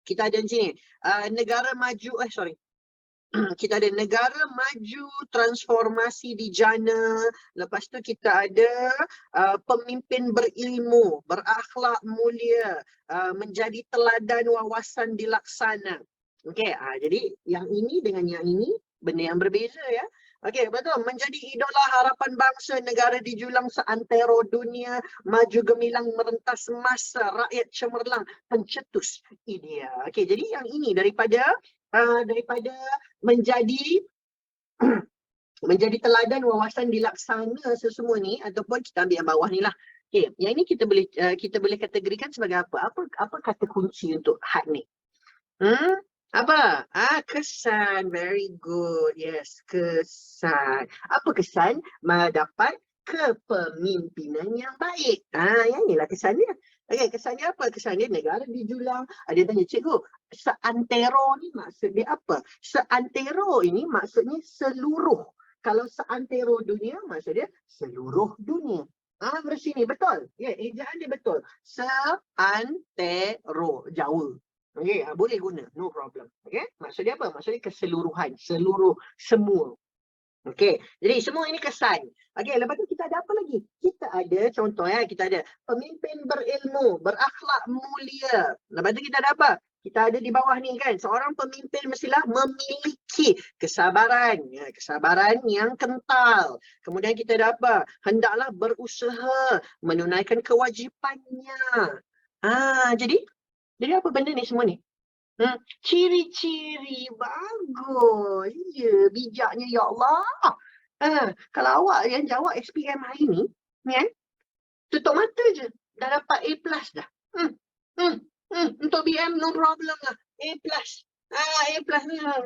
Kita ada di sini. Negara maju. Kita ada negara maju, transformasi dijana. Lepas tu kita ada pemimpin berilmu, berakhlak mulia, menjadi teladan wawasan dilaksana. Okey, jadi yang ini dengan yang ini benda yang berbeza ya. Okey, betul. Menjadi idola harapan bangsa, negara dijulang seantero dunia, maju gemilang merentas masa, rakyat cemerlang, pencetus idea. Okey, jadi yang ini daripada menjadi teladan wawasan dilaksana sesemua ni, ataupun kita ambil yang bawah ni lah. Okay, yang ini kita boleh kategorikan sebagai apa? Apa kata kunci untuk had ni? Apa? Kesan. Very good. Yes, kesan. Apa kesan? Mendapat kepemimpinan yang baik. Yang inilah kesannya. Okay, kesannya apa? Kesannya negara dijulang. Ada yang tanya, cikgu, seantero ni maksud dia apa? Seantero ini maksudnya seluruh. Kalau seantero dunia, maksud dia seluruh dunia. Versi ni betul. Ya, ejaan dia betul. Seantero. Jawa. Okay, boleh guna. No problem. Okay, maksud dia apa? Maksud dia keseluruhan. Semua. Okey, jadi semua ini kesan. Okey, lepas tu kita ada apa lagi? Kita ada contoh ya, kita ada pemimpin berilmu, berakhlak mulia. Lepas tu kita ada apa? Kita ada di bawah ni kan, seorang pemimpin mestilah memiliki kesabaran, kesabaran yang kental. Kemudian kita ada apa? Hendaklah berusaha menunaikan kewajipannya. Jadi apa benda ni semua ni? Ciri-ciri bagus. Ya, bijaknya ya Allah. Kalau awak yang jawab SPM hari ni, kan? Tutup mata je. Dah dapat A+ dah. Untuk BM no problem lah. A+. A+ lah.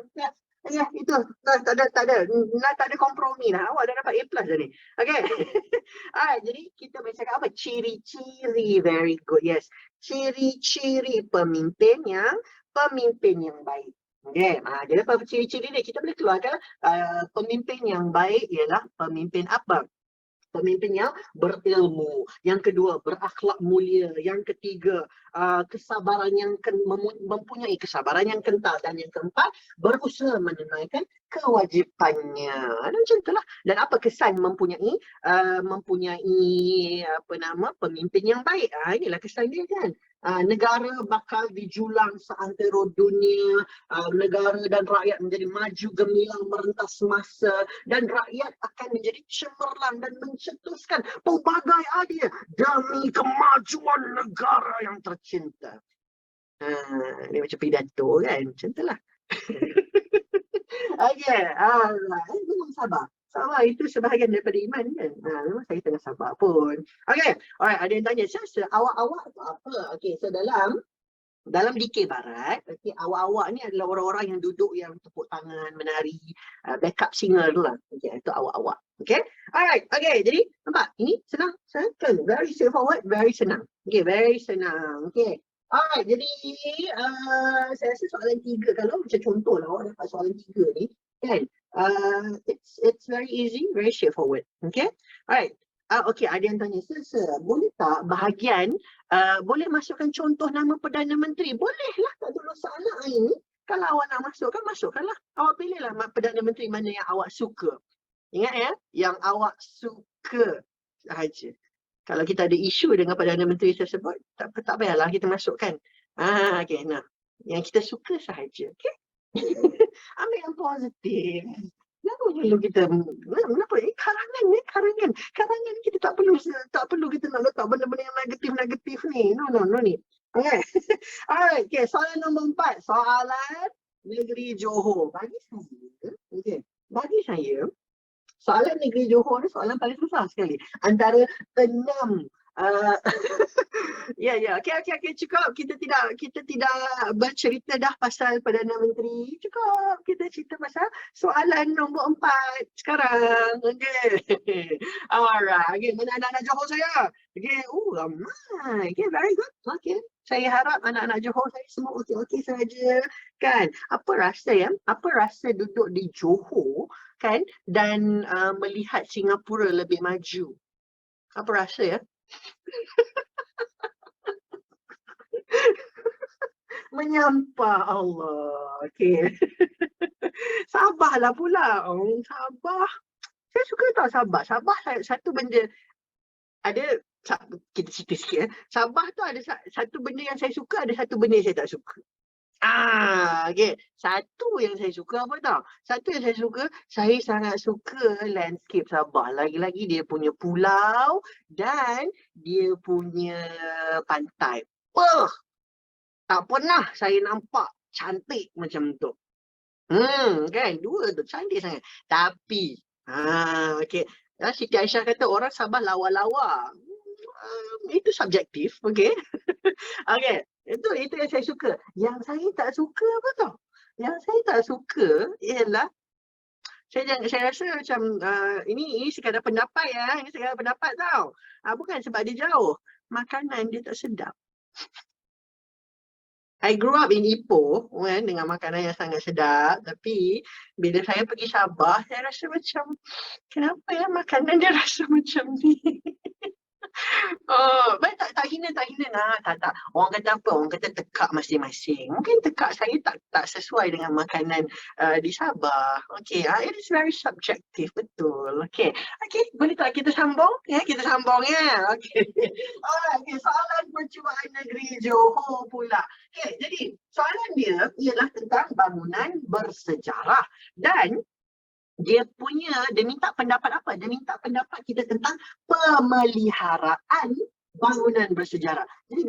Ya, itu. Tak ada kompromi lah. Awak dah dapat A+ dah ni. Okay. Jadi kita boleh cakap apa? Ciri-ciri. Very good. Yes. Ciri-ciri pemimpin yang baik. Okay. Jadi apa ciri-ciri dia? Kita boleh keluarkan pemimpin yang baik ialah pemimpin apa? pemimpin yang berilmu. Yang kedua, berakhlak mulia. Yang ketiga, kesabaran yang mempunyai kesabaran yang kental. Dan yang keempat, berusaha menunaikan kewajipannya. Dan macam itulah. Dan apa kesan mempunyai pemimpin yang baik? Inilah kesan dia kan. Negara bakal dijulang seantero dunia, negara dan rakyat menjadi maju gemilang merentas masa, dan rakyat akan menjadi cemerlang dan mencetuskan pelbagai idea demi kemajuan negara yang tercinta. Ini macam pidato kan, macam itulah. Okay, alright, memang sabar. Sabar itu sebahagian daripada iman kan. Memang saya tengah sabar pun. Okay, alright, ada yang tanya, saya awak-awak tu apa? Okay, so dalam DK Barat, okay, awak-awak ni adalah orang-orang yang duduk yang tepuk tangan, menari, backup singer tu lah. Okay, itu awak-awak. Okay, alright, okay, jadi nampak, ini senang kan? Very straightforward, very senang. Okay, very senang. Okay. Alright, jadi saya rasa soalan 3, kalau macam contoh lah awak dapat soalan 3 ni, kan? It's very easy, very straightforward. Okay? Alright. Okay, ada yang tanya, sir, boleh tak bahagian boleh masukkan contoh nama Perdana Menteri? Bolehlah, tak ada masalah ini. Kalau awak nak masukkanlah. Awak pilihlah Perdana Menteri mana yang awak suka. Ingat ya, yang awak suka sahaja. Kalau kita ada isu dengan Perdana Menteri tersebut, tak payahlah kita masukkan. Okay, nah. Yang kita suka sahaja. Okay? Ambil yang positif. Kenapa perlu kita, kenapa? Karangan kita tak perlu kita nak letak benda-benda yang negatif ni. No ni. Okay. Alright, okay. Soalan nombor 4. Soalan negeri Johor. Bagi saya, soalan negeri Johor ni soalan paling susah sekali. Antara 6 Okay, cukup. Kita tidak bercerita dah pasal Perdana Menteri. Cukup. Kita cerita pasal soalan nombor 4 sekarang. Okay. Alright. Okay, mana anak-anak Johor saya? Okay. Ramai. Okay, very good. Okay. Saya harap anak-anak Johor saya semua okey-okey saja. Kan? Apa rasa duduk di Johor kan dan melihat Singapura lebih maju? Apa rasa ya? Menyampah Allah. Okay. Sabarlah pula. Sabar. Saya suka tak Sabah. Sabah satu benda. Ada, kita cerita sikit. Sabah tu ada satu benda yang saya suka, ada satu benda yang saya tak suka. Okay. Satu yang saya suka apa tau? Saya sangat suka landscape Sabah. Lagi-lagi dia punya pulau dan dia punya pantai. Tak pernah saya nampak cantik macam tu. Kan? Dua tu cantik sangat. Tapi, okay. Siti Aisyah kata orang Sabah lawa-lawa. Itu subjektif, okay. Okay. Itu yang saya suka. Yang saya tak suka apa tau? Yang saya tak suka ialah saya rasa macam ini sekadar pendapat ya. Ini sekadar pendapat tau. Bukan sebab dia jauh. Makanan dia tak sedap. I grew up in Ipoh kan, dengan makanan yang sangat sedap. Tapi bila saya pergi Sabah, saya rasa macam kenapa ya makanan dia rasa macam ni? Tak hina lah. Tak. Orang kata apa? Orang kata tekak masing-masing. Mungkin tekak saya tak sesuai dengan makanan di Sabah. Okay, it is very subjective, betul. Okay, boleh tak kita sambung? Kita sambung ya. Okay. Okay, soalan percubaan negeri Johor pula. Okay, jadi soalan dia ialah tentang bangunan bersejarah. Dan dia minta pendapat apa? Dia minta pendapat kita tentang pemeliharaan bangunan bersejarah. Jadi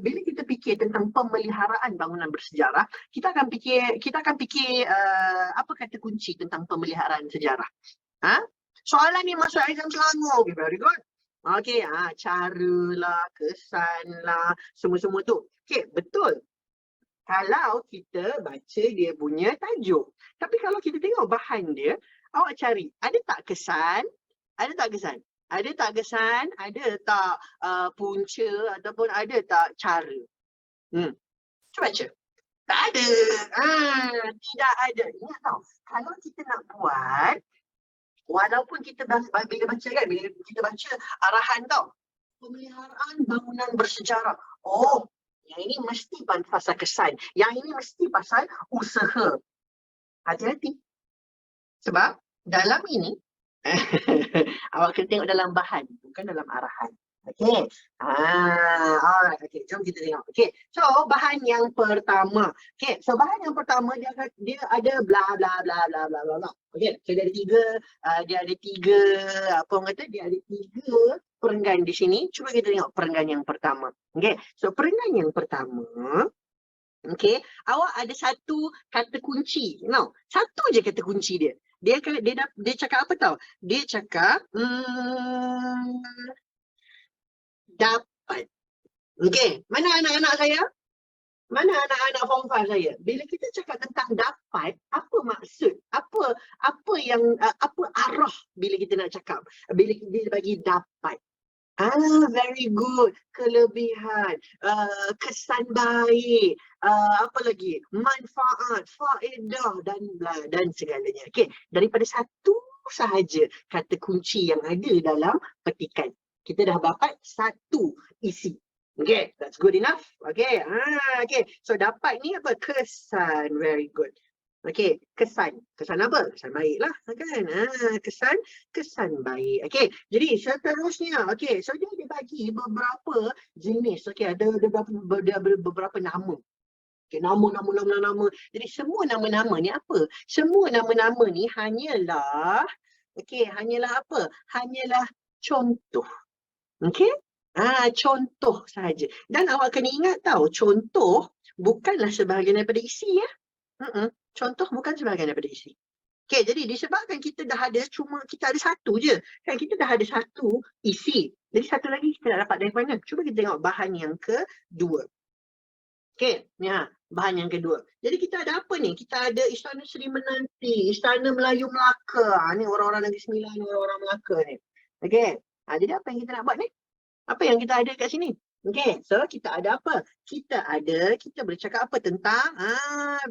bila kita fikir tentang pemeliharaan bangunan bersejarah, kita akan fikir apa kata kunci tentang pemeliharaan sejarah. Soalan ni masuk exam Selangor. Okay, very good. Okay, cara lah, kesan lah, semua-semua tu. Okay, betul. Kalau kita baca dia punya tajuk. Tapi kalau kita tengok bahan dia, awak cari, ada tak kesan? Ada tak punca ataupun ada tak cara? Cuba baca. Tak ada. Tidak ada. Ingat tau, kalau kita nak buat Walaupun kita bila baca kan, bila kita baca arahan tau, pemeliharaan bangunan bersejarah. Oh, yang ini mesti pasal kesan. Yang ini mesti pasal usaha. Hati-hati. Sebab dalam ini, awak kena tengok dalam bahan, bukan dalam arahan. Okay. Alright. Okay, jom kita tengok. Okay, so bahan yang pertama. Okay, so bahan yang pertama dia ada bla bla bla bla bla bla. Okay, so dia ada tiga, apa orang kata, dia ada tiga perenggan di sini. Cuba kita tengok perenggan yang pertama. Okay, so perenggan yang pertama, okay, awak ada satu kata kunci. No, satu je kata kunci dia. Dia cakap apa tau? Dia cakap dapat. Okay, mana anak-anak saya? Mana anak-anak form 5 saya? Bila kita cakap tentang dapat, apa maksud? Apa yang apa arah bila kita nak cakap? Bila kita bagi dapat. Very good. Kelebihan, kesan baik, apa lagi? Manfaat, faedah dan segalanya. Okay, daripada satu sahaja kata kunci yang ada dalam petikan, kita dah dapat satu isi. Okay, that's good enough. Okay, okay. So dapat ni apa? Kesan. Very good. Okay, kesan. Kesan apa? Kesan baik lah, kan? Kesan baik. Okay, jadi seterusnya. Okay, so dia bagi beberapa jenis. Okay, ada beberapa nama. Okay, nama. Jadi semua nama-nama ni apa? Semua nama-nama ni hanyalah, okay, hanyalah apa? Hanyalah contoh. Okay? Contoh sahaja. Dan awak kena ingat tau, contoh bukanlah sebahagian daripada isi ya. Contoh bukan sebahagian daripada isi. Okay, jadi disebabkan kita dah ada, cuma kita ada satu je. Kan kita dah ada satu isi. Jadi satu lagi kita nak dapat dari mana? Cuba kita tengok bahan yang kedua. Okay, ya, bahan yang kedua. Jadi kita ada apa ni? Kita ada Istana Seri Menanti, Istana Melayu Melaka. Ni orang-orang Negeri Sembilan, orang-orang Melaka ni. Okay, jadi apa yang kita nak buat ni? Apa yang kita ada kat sini? Okay, so kita ada apa? Kita boleh cakap apa tentang,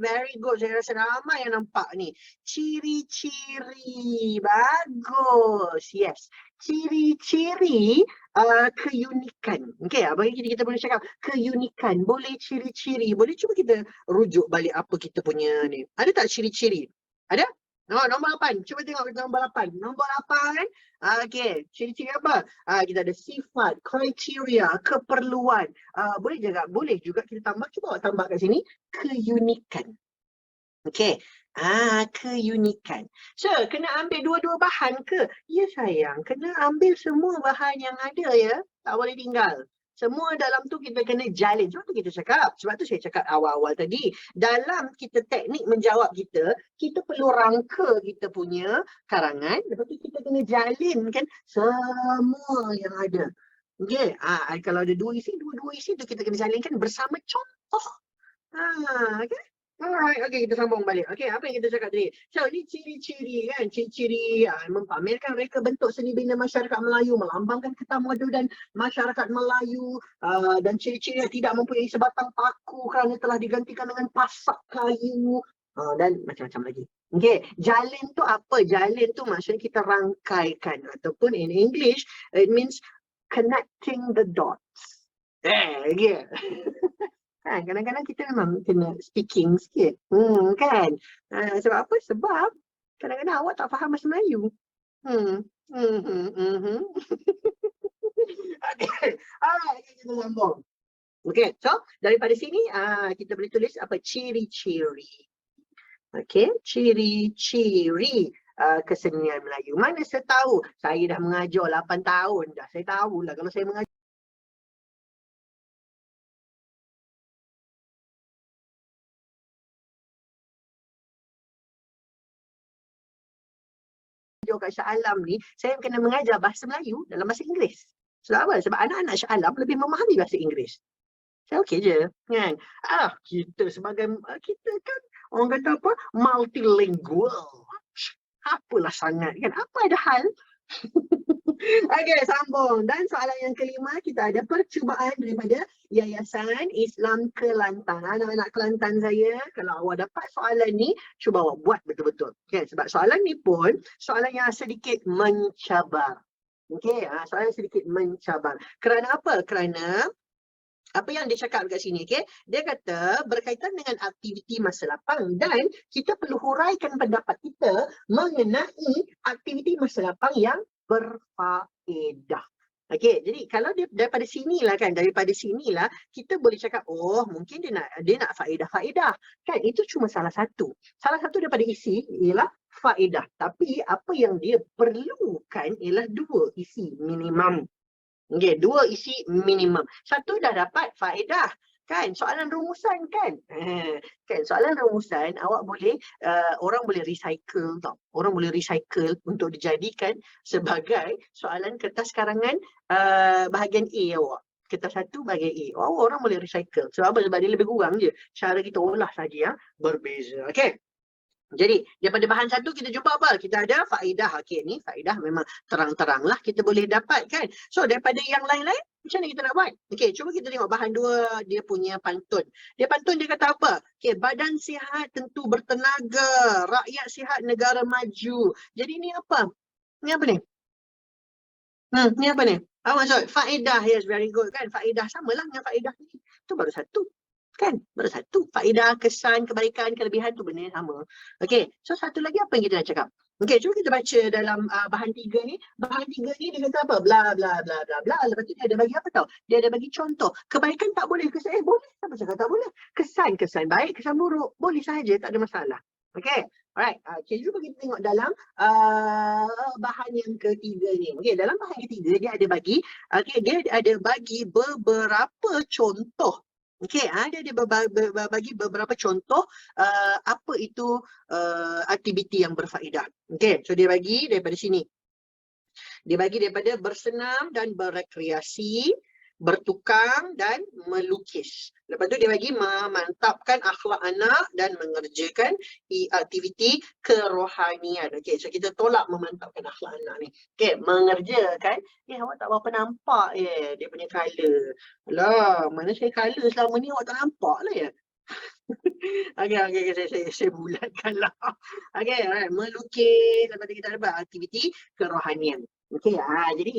very good. Saya rasa ramai yang nampak ni. Ciri-ciri, bagus. Yes, ciri-ciri keunikan. Okay, bagi kita boleh cakap keunikan, boleh ciri-ciri. Boleh cuba kita rujuk balik apa kita punya ni. Ada tak ciri-ciri? Ada? Nombor 8. Cuba tengok nombor 8. Nombor 8. Okay. Ciri-ciri apa? Kita ada sifat, kriteria, keperluan. Boleh juga kita tambah. Cuba awak tambah kat sini. Keunikan. Okay. Keunikan. So, kena ambil dua-dua bahan ke? Ya sayang. Kena ambil semua bahan yang ada ya. Tak boleh tinggal. Semua dalam tu kita kena jalin. Sebab tu kita cakap. Sebab tu saya cakap awal-awal tadi. Dalam kita teknik menjawab kita perlu rangka kita punya karangan. Lepas tu kita kena jalinkan semua yang ada. Okay. Kalau ada dua isi tu kita kena jalinkan bersama contoh. Okay. Alright, okay, kita sambung balik. Okay, apa yang kita cakap tadi? So, ini ciri-ciri kan? Ciri-ciri mempamerkan reka bentuk seni bina masyarakat Melayu, melambangkan ketamadunan masyarakat Melayu, dan ciri-ciri yang tidak mempunyai sebatang paku kerana telah digantikan dengan pasak kayu, dan macam-macam lagi. Okay, jalin tu apa? Jalin tu maksudnya kita rangkaikan, ataupun in English, it means connecting the dots. Yeah. Kan, kadang-kadang kita memang kena speaking sikit. Kan? Sebab apa? Sebab kadang-kadang awak tak faham bahasa Melayu. Okay. Alright, kita sambung. Okay, so daripada sini kita boleh tulis apa? Ciri-ciri. Okay, ciri-ciri kesenian Melayu. Mana saya tahu? Saya dah mengajar 8 tahun dah. Saya tahulah kalau saya mengajar kat Shah Alam ni, saya kena mengajar bahasa Melayu dalam bahasa Inggeris. Sebab apa? Sebab anak-anak Shah Alam lebih memahami bahasa Inggeris. Saya okey je, kan? Kita sebagai, kita kan orang kata apa? Multilingual. Apalah sangat, kan? Apa ada hal? Okey, sambung. Dan soalan yang kelima, kita ada percubaan daripada Yayasan Islam Kelantan. Anak-anak Kelantan saya, kalau awak dapat soalan ni, cuba awak buat betul-betul. Okay, sebab soalan ni pun, soalan yang sedikit mencabar. Okey, soalan sedikit mencabar. Kerana apa? Kerana apa yang dia cakap dekat sini, okay? Dia kata berkaitan dengan aktiviti masa lapang dan kita perlu huraikan pendapat kita mengenai aktiviti masa lapang yang berfaedah. Okey, jadi kalau dia daripada sinilah kita boleh cakap, oh mungkin dia nak faedah-faedah. Kan itu cuma salah satu. Salah satu daripada isi ialah faedah. Tapi apa yang dia perlukan ialah 2 isi minimum. Okey, 2 isi minimum. Satu dah dapat faedah. Kan, soalan rumusan kan. Kan, soalan rumusan awak boleh, orang boleh recycle tau. Orang boleh recycle untuk dijadikan sebagai soalan kertas karangan bahagian A awak. Kertas 1 bahagian A. Orang boleh recycle. Sebab apa? Sebab dia lebih kurang je. Cara kita olah saja yang berbeza. Okey. Jadi daripada bahan satu kita jumpa apa? Kita ada faedah. Okey, ni faedah memang terang-terang lah kita boleh dapat kan. So daripada yang lain-lain macam mana kita nak buat? Okey, cuba kita tengok bahan 2 dia punya pantun. Dia kata apa? Okey, badan sihat tentu bertenaga, rakyat sihat negara maju. Jadi ni apa? Ni apa ni? Ni apa ni? Apa maksud? Faedah. Yes, very good kan. Faedah samalah dengan faedah ni. Tu baru satu. Kan? Baru satu. Faedah, kesan, kebaikan, kelebihan tu benda yang sama. Okey. So satu lagi apa yang kita nak cakap? Okey, cuba kita baca dalam bahan 3 ni. Bahan 3 ni dia kata apa? Bla bla bla bla bla. Lepas tu dia ada bagi apa tau? Dia ada bagi contoh. Kebaikan tak boleh. Kesan boleh. Siapa cakap tak boleh? Kesan baik, kesan buruk. Boleh sahaja, tak ada masalah. Okey. Alright. Okay, cuba kita tengok dalam bahan yang ketiga ni. Okey, dalam bahan ketiga dia ada bagi dia ada bagi beberapa contoh. Okey, dia ada bagi beberapa contoh apa itu aktiviti yang berfaedah. Okey, so dia bagi daripada sini. Dia bagi daripada bersenam dan berekreasi, bertukang dan melukis. Lepas tu dia bagi memantapkan akhlak anak dan mengerjakan aktiviti kerohanian. Okey, so kita tolak memantapkan akhlak anak ni. Okey, mengerjakan. Awak tak berapa nampak dia punya colour. Alah, mana saya colour selama ni awak tak nampak lah ya. Okey, saya bulatkan lah. Okey, melukis. Lepas tu kita ada aktiviti kerohanian. Okey, jadi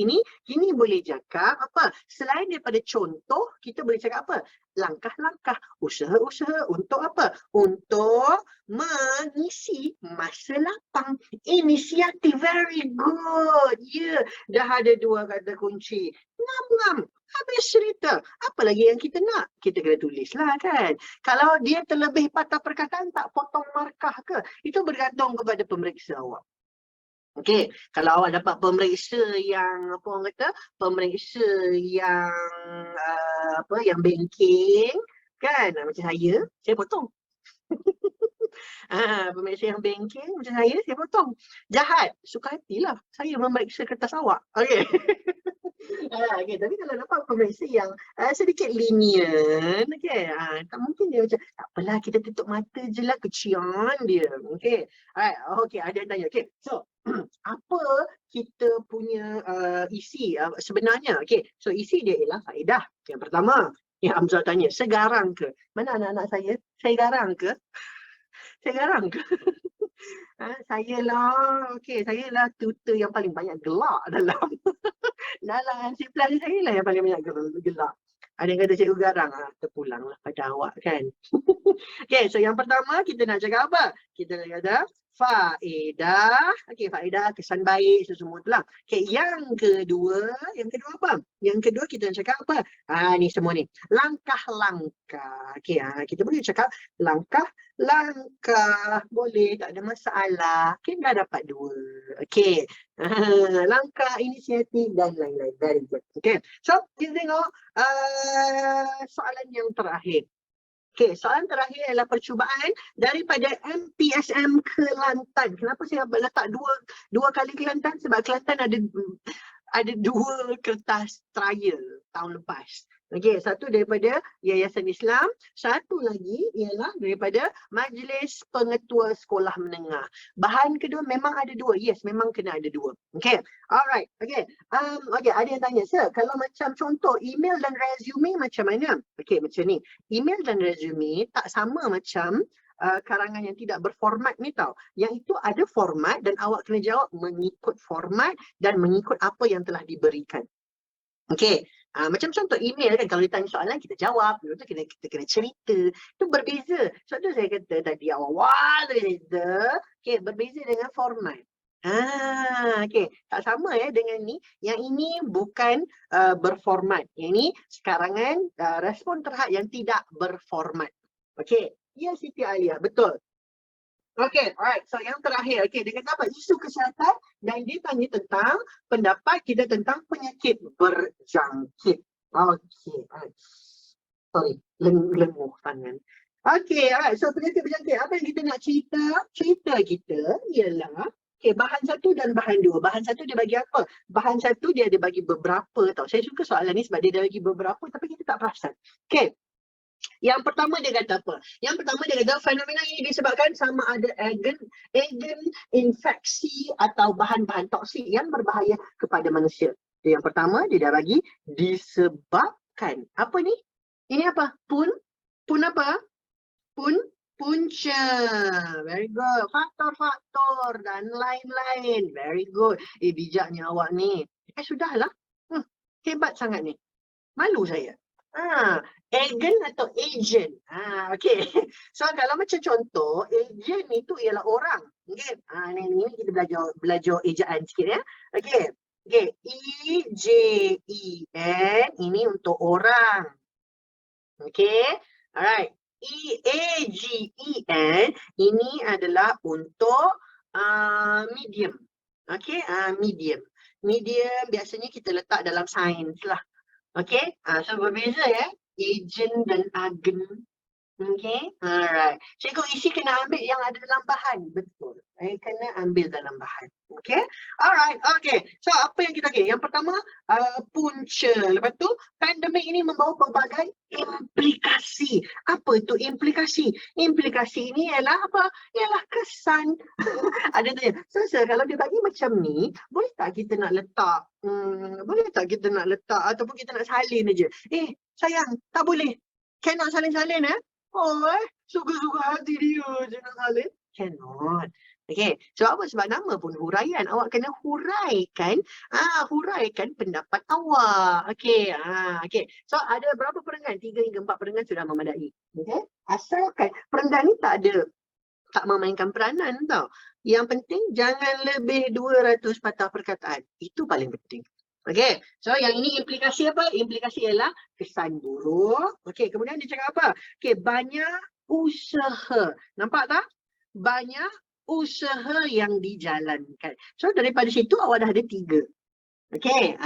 ini boleh cakap apa? Selain daripada contoh, kita boleh cakap apa? Langkah-langkah, usaha-usaha untuk apa? Untuk mengisi masa lapang. Inisiatif, very good. Ya, dah ada 2 kata kunci. Ngam-ngam. Habis cerita. Apa lagi yang kita nak? Kita kena tulislah kan. Kalau dia terlebih patah perkataan, tak potong markah ke? Itu bergantung kepada pemeriksa awak. Okey, kalau awak dapat pemeriksa yang apa orang kata, pemeriksa yang yang banking kan, macam saya potong. Pemeriksa yang banking macam saya potong. Jahat, suka hatilah saya memeriksa kertas awak. Okey. Okay, tapi kalau dapat pemeriksa yang sedikit lenient, okay, tak mungkin dia macam, tak apalah kita tutup mata je lah, kecian dia. Okay, alright, okay, ada yang tanya. Okay, so apa kita punya isi sebenarnya? Okay, so isi dia ialah faedah. Yang pertama, yang Hamzah tanya, segarang ke? Mana anak-anak saya? Saya garang ke? Saya garang ke? Saya lah tutor yang paling banyak gelak dalam C+ saya lah yang paling banyak gelak. Ada yang kata cikgu garang, terpulanglah pada awak kan. Okay, so yang pertama kita nak cakap apa? Kita nak kata faedah. Okay, faedah, kesan baik, semua tu lah. Okay, yang kedua apa? Yang kedua kita nak cakap apa? Ni semua ni. Langkah-langkah. Okay, kita boleh cakap langkah. Boleh, tak ada masalah. Okay, dah dapat 2. Okay. Langkah, inisiatif dan lain-lain. Very good. Okay, so kita tengok soalan yang terakhir. Okay, soalan terakhir adalah percubaan daripada MPSM Kelantan. Kenapa saya letak dua kali Kelantan? Sebab Kelantan ada 2 kertas trial tahun lepas. Okey, satu daripada Yayasan Islam, satu lagi ialah daripada Majlis Pengetua Sekolah Menengah. Bahan kedua memang ada dua. Yes, memang kena ada dua. Okey. Alright. Okey. Okey, ada yang tanya, "Sir, kalau macam contoh email dan resume macam mana?" Okey, macam ni. Email dan resume tak sama macam karangan yang tidak berformat ni tau. Yang itu ada format dan awak kena jawab mengikut format dan mengikut apa yang telah diberikan. Okey, macam contoh email kan, kalau ditanya soalan kita jawab, lepas tu kita kena cerita. Itu berbeza. Sebab tu saya kata tadi awal tadi cerita, okey, berbeza dengan format. Okey, tak sama ya dengan ni. Yang ini bukan berformat. Yang ini sekarangan respon terhad yang tidak berformat. Okey, ya Siti Alia, betul. Okay, alright. So yang terakhir, okay, dia kata apa? Isu kesihatan dan dia tanya tentang pendapat kita tentang penyakit berjangkit. Okay, alright. Sorry, lenguh tangan. Okay, alright. So penyakit berjangkit, apa yang kita nak cerita? Cerita kita ialah, okay, bahan satu dan bahan dua. Bahan satu dia bagi apa? Bahan satu dia ada bagi beberapa tau. Saya suka soalan ni sebab dia ada bagi beberapa tapi kita tak perasan. Okay. Yang pertama dia kata apa? Yang pertama dia kata fenomena ini disebabkan sama ada agen infeksi atau bahan-bahan toksik yang berbahaya kepada manusia. Yang pertama dia dah bagi disebabkan. Apa ni? Ini apa? Pun apa? Punca. Very good. Faktor-faktor dan lain-lain. Very good. Bijaknya awak ni. Sudahlah. Hebat sangat ni. Malu saya. Agen atau agent. Okay. So kalau macam contoh, agent itu ialah orang. Okay. Ni kita belajar ejaan sikit ya. Okay. Okay. E-J-E-N ini untuk orang. Okay. Alright. E-A-G-E-N ini adalah untuk medium. Okay. Medium. Medium biasanya kita letak dalam sains lah. Okay, so berbeza ya, agent dan agen. Okay, alright. Cikgu isi kena ambil yang ada dalam bahan, betul. Kena ambil dalam bahan. Okay, alright, okay. So apa yang kita Yang pertama, punca. Lepas tu, pandemik ini membawa pelbagai implikasi. Apa itu implikasi? Implikasi ini ialah apa? Ialah kesan. Ada tanya, so kalau dia bagi macam ni, boleh tak kita nak letak ataupun kita nak salin aja? Sayang, tak boleh. Cannot salin-salin suka-suka hati dia je nak salin. Cannot. Okay, sebab apa? Sebab nama pun huraian. Awak kena huraikan pendapat awak. Okay, okay. So ada berapa perengan? 3 hingga 4 perengan sudah memadai. Okay, asalkan perengan ni tak memainkan peranan tau. Yang penting jangan lebih 200 patah perkataan. Itu paling penting. Okay, so yang ini implikasi apa? Implikasi ialah kesan buruk. Okay, kemudian dia cakap apa? Okay, banyak usaha. Nampak tak? Banyak usaha yang dijalankan. So daripada situ awak dah ada 3. Okay,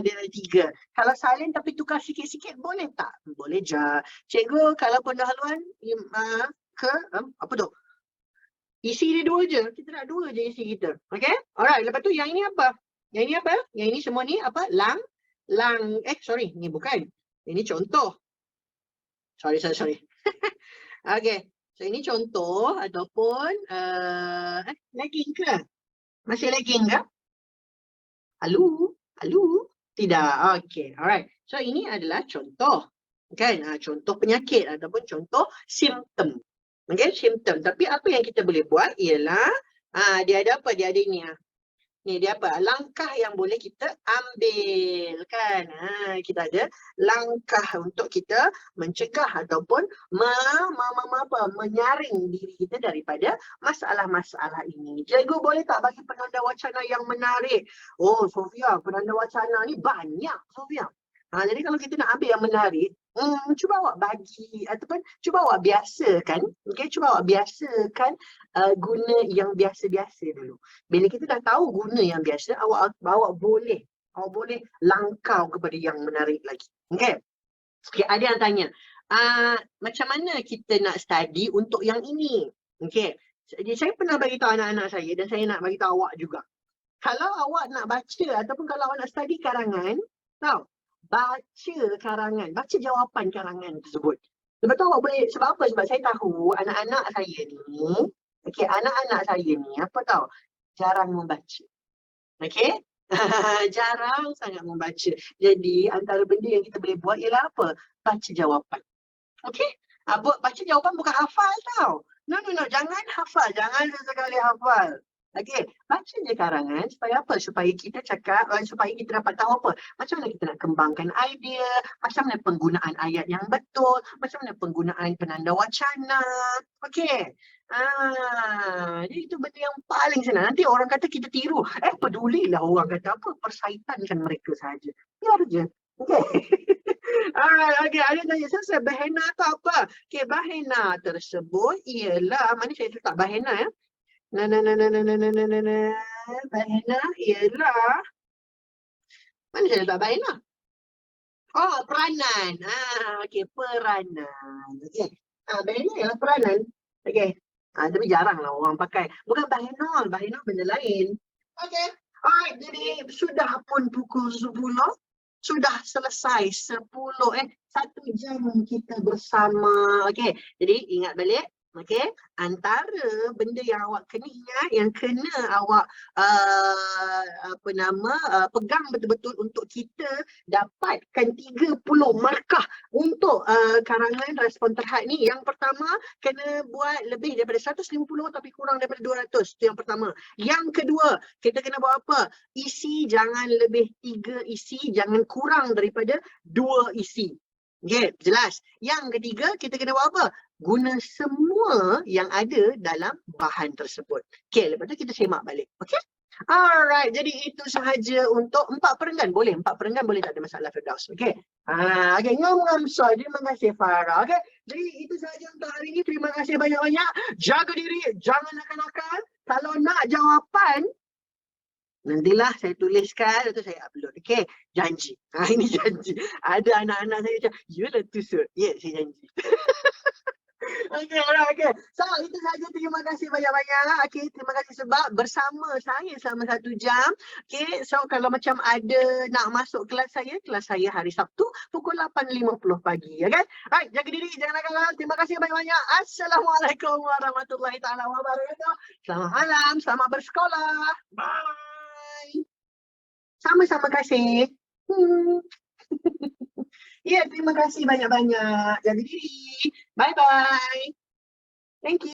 dia ada 3. Kalau salin tapi tukar sikit-sikit boleh tak? Boleh je. Cikgu kalau pendahuluan ke apa tu? Isi dia 2 je. Kita nak 2 je isi kita. Okay, alright. Lepas tu yang ini apa? Yang ini apa? Yang ini semua ni apa? Sorry, ni bukan. Ini contoh. Sorry. Okay. So ini contoh ataupun lagging ke? Masih lagging ke? Halo? Tidak. Okay. Alright. So ini adalah contoh. Kan? Contoh penyakit ataupun contoh simptom. Okay, simptom. Tapi apa yang kita boleh buat ialah dia ada apa? Dia ada ini. Ni dia apa? Langkah yang boleh kita ambil kan. Kita ada langkah untuk kita mencegah ataupun menyaring diri kita daripada masalah-masalah ini. Cikgu boleh tak bagi penanda wacana yang menarik? Oh Sofia, penanda wacana ni banyak Sofia. Jadi kalau kita nak ambil yang menarik, cuba awak bagi ataupun cuba awak biasakan, cuba awak biasakan guna yang biasa-biasa dulu. Bila kita dah tahu guna yang biasa, awak boleh langkau kepada yang menarik lagi. Okay, ada yang tanya, macam mana kita nak study untuk yang ini? Okay, saya pernah bagi tahu anak-anak saya dan saya nak bagi tahu awak juga. Kalau awak nak baca ataupun kalau awak nak study karangan, tahu, baca karangan, baca jawapan karangan tersebut. Sebab tu awak boleh, sebab apa? Sebab saya tahu anak-anak saya ni, okey, anak-anak saya ni, apa tahu? Jarang membaca. Okey? Jarang sangat membaca. Jadi, antara benda yang kita boleh buat ialah apa? Baca jawapan. Okey? Baca jawapan bukan hafal tau. No, no, no. Jangan hafal. Jangan sesekali hafal. Okey, baca je karangan supaya apa? Supaya kita cakap, supaya kita dapat tahu apa? Macam mana kita nak kembangkan idea, macam mana penggunaan ayat yang betul, macam mana penggunaan penanda wacana. Okey. Jadi itu benda yang paling senang. Nanti orang kata kita tiru. Pedulilah orang kata apa? Persaitankan mereka saja. Biar je. Okey. Alright, okay. Ada tanya, saya bahena tu apa? Okay, bahena tersebut ialah, mana saya letak bahena ya? Bahena ialah, mana saya letak bahena? Oh, peranan. Okay, peranan. Okay. Bahena ialah peranan. Okay. Tapi jarang lah orang pakai. Bukan bahenol, bahenol benda lain. Okay. Alright, jadi sudah pun pukul 10. Sudah selesai 1 jam kita bersama. Okey, jadi ingat balik. Okey, antara benda yang awak kena ingat, yang kena awak pegang betul-betul untuk kita dapatkan 30 markah untuk karangan respon terhad ni. Yang pertama, kena buat lebih daripada 150 tapi kurang daripada 200. Itu yang pertama. Yang kedua, kita kena buat apa? Isi jangan lebih 3 isi, jangan kurang daripada 2 isi. Okay, jelas. Yang ketiga, kita kena buat apa? Guna semua yang ada dalam bahan tersebut. Okay, lepas tu kita semak balik. Okay? Alright, jadi itu sahaja untuk 4 perenggan. Boleh, 4 perenggan boleh, tak ada masalah, Firdaus. Okay. Okay, ngam-ngam soy. Terima kasih, Farah. Okay, jadi itu sahaja untuk hari ini. Terima kasih banyak-banyak. Jaga diri, jangan nakal-nakal. Kalau nak jawapan, nantilah saya tuliskan, lepas tu saya upload. Okay, janji. Ini janji. Ada anak-anak saya macam, you lah tu, sir. Ya, saya janji. Okay, alright, okay. So, itu saja. Terima kasih banyak-banyak. Okay, terima kasih sebab bersama saya selama 1 jam. Okay, so kalau macam ada nak masuk kelas saya hari Sabtu pukul 8.50 pagi. Okay, alright, jaga diri, jangan nakal. Terima kasih banyak-banyak. Assalamualaikum warahmatullahi taala wabarakatuh. Selamat malam, selamat bersekolah. Bye. Sama-sama kasih. Ya, terima kasih banyak-banyak. Jaga diri. Bye-bye. Thank you.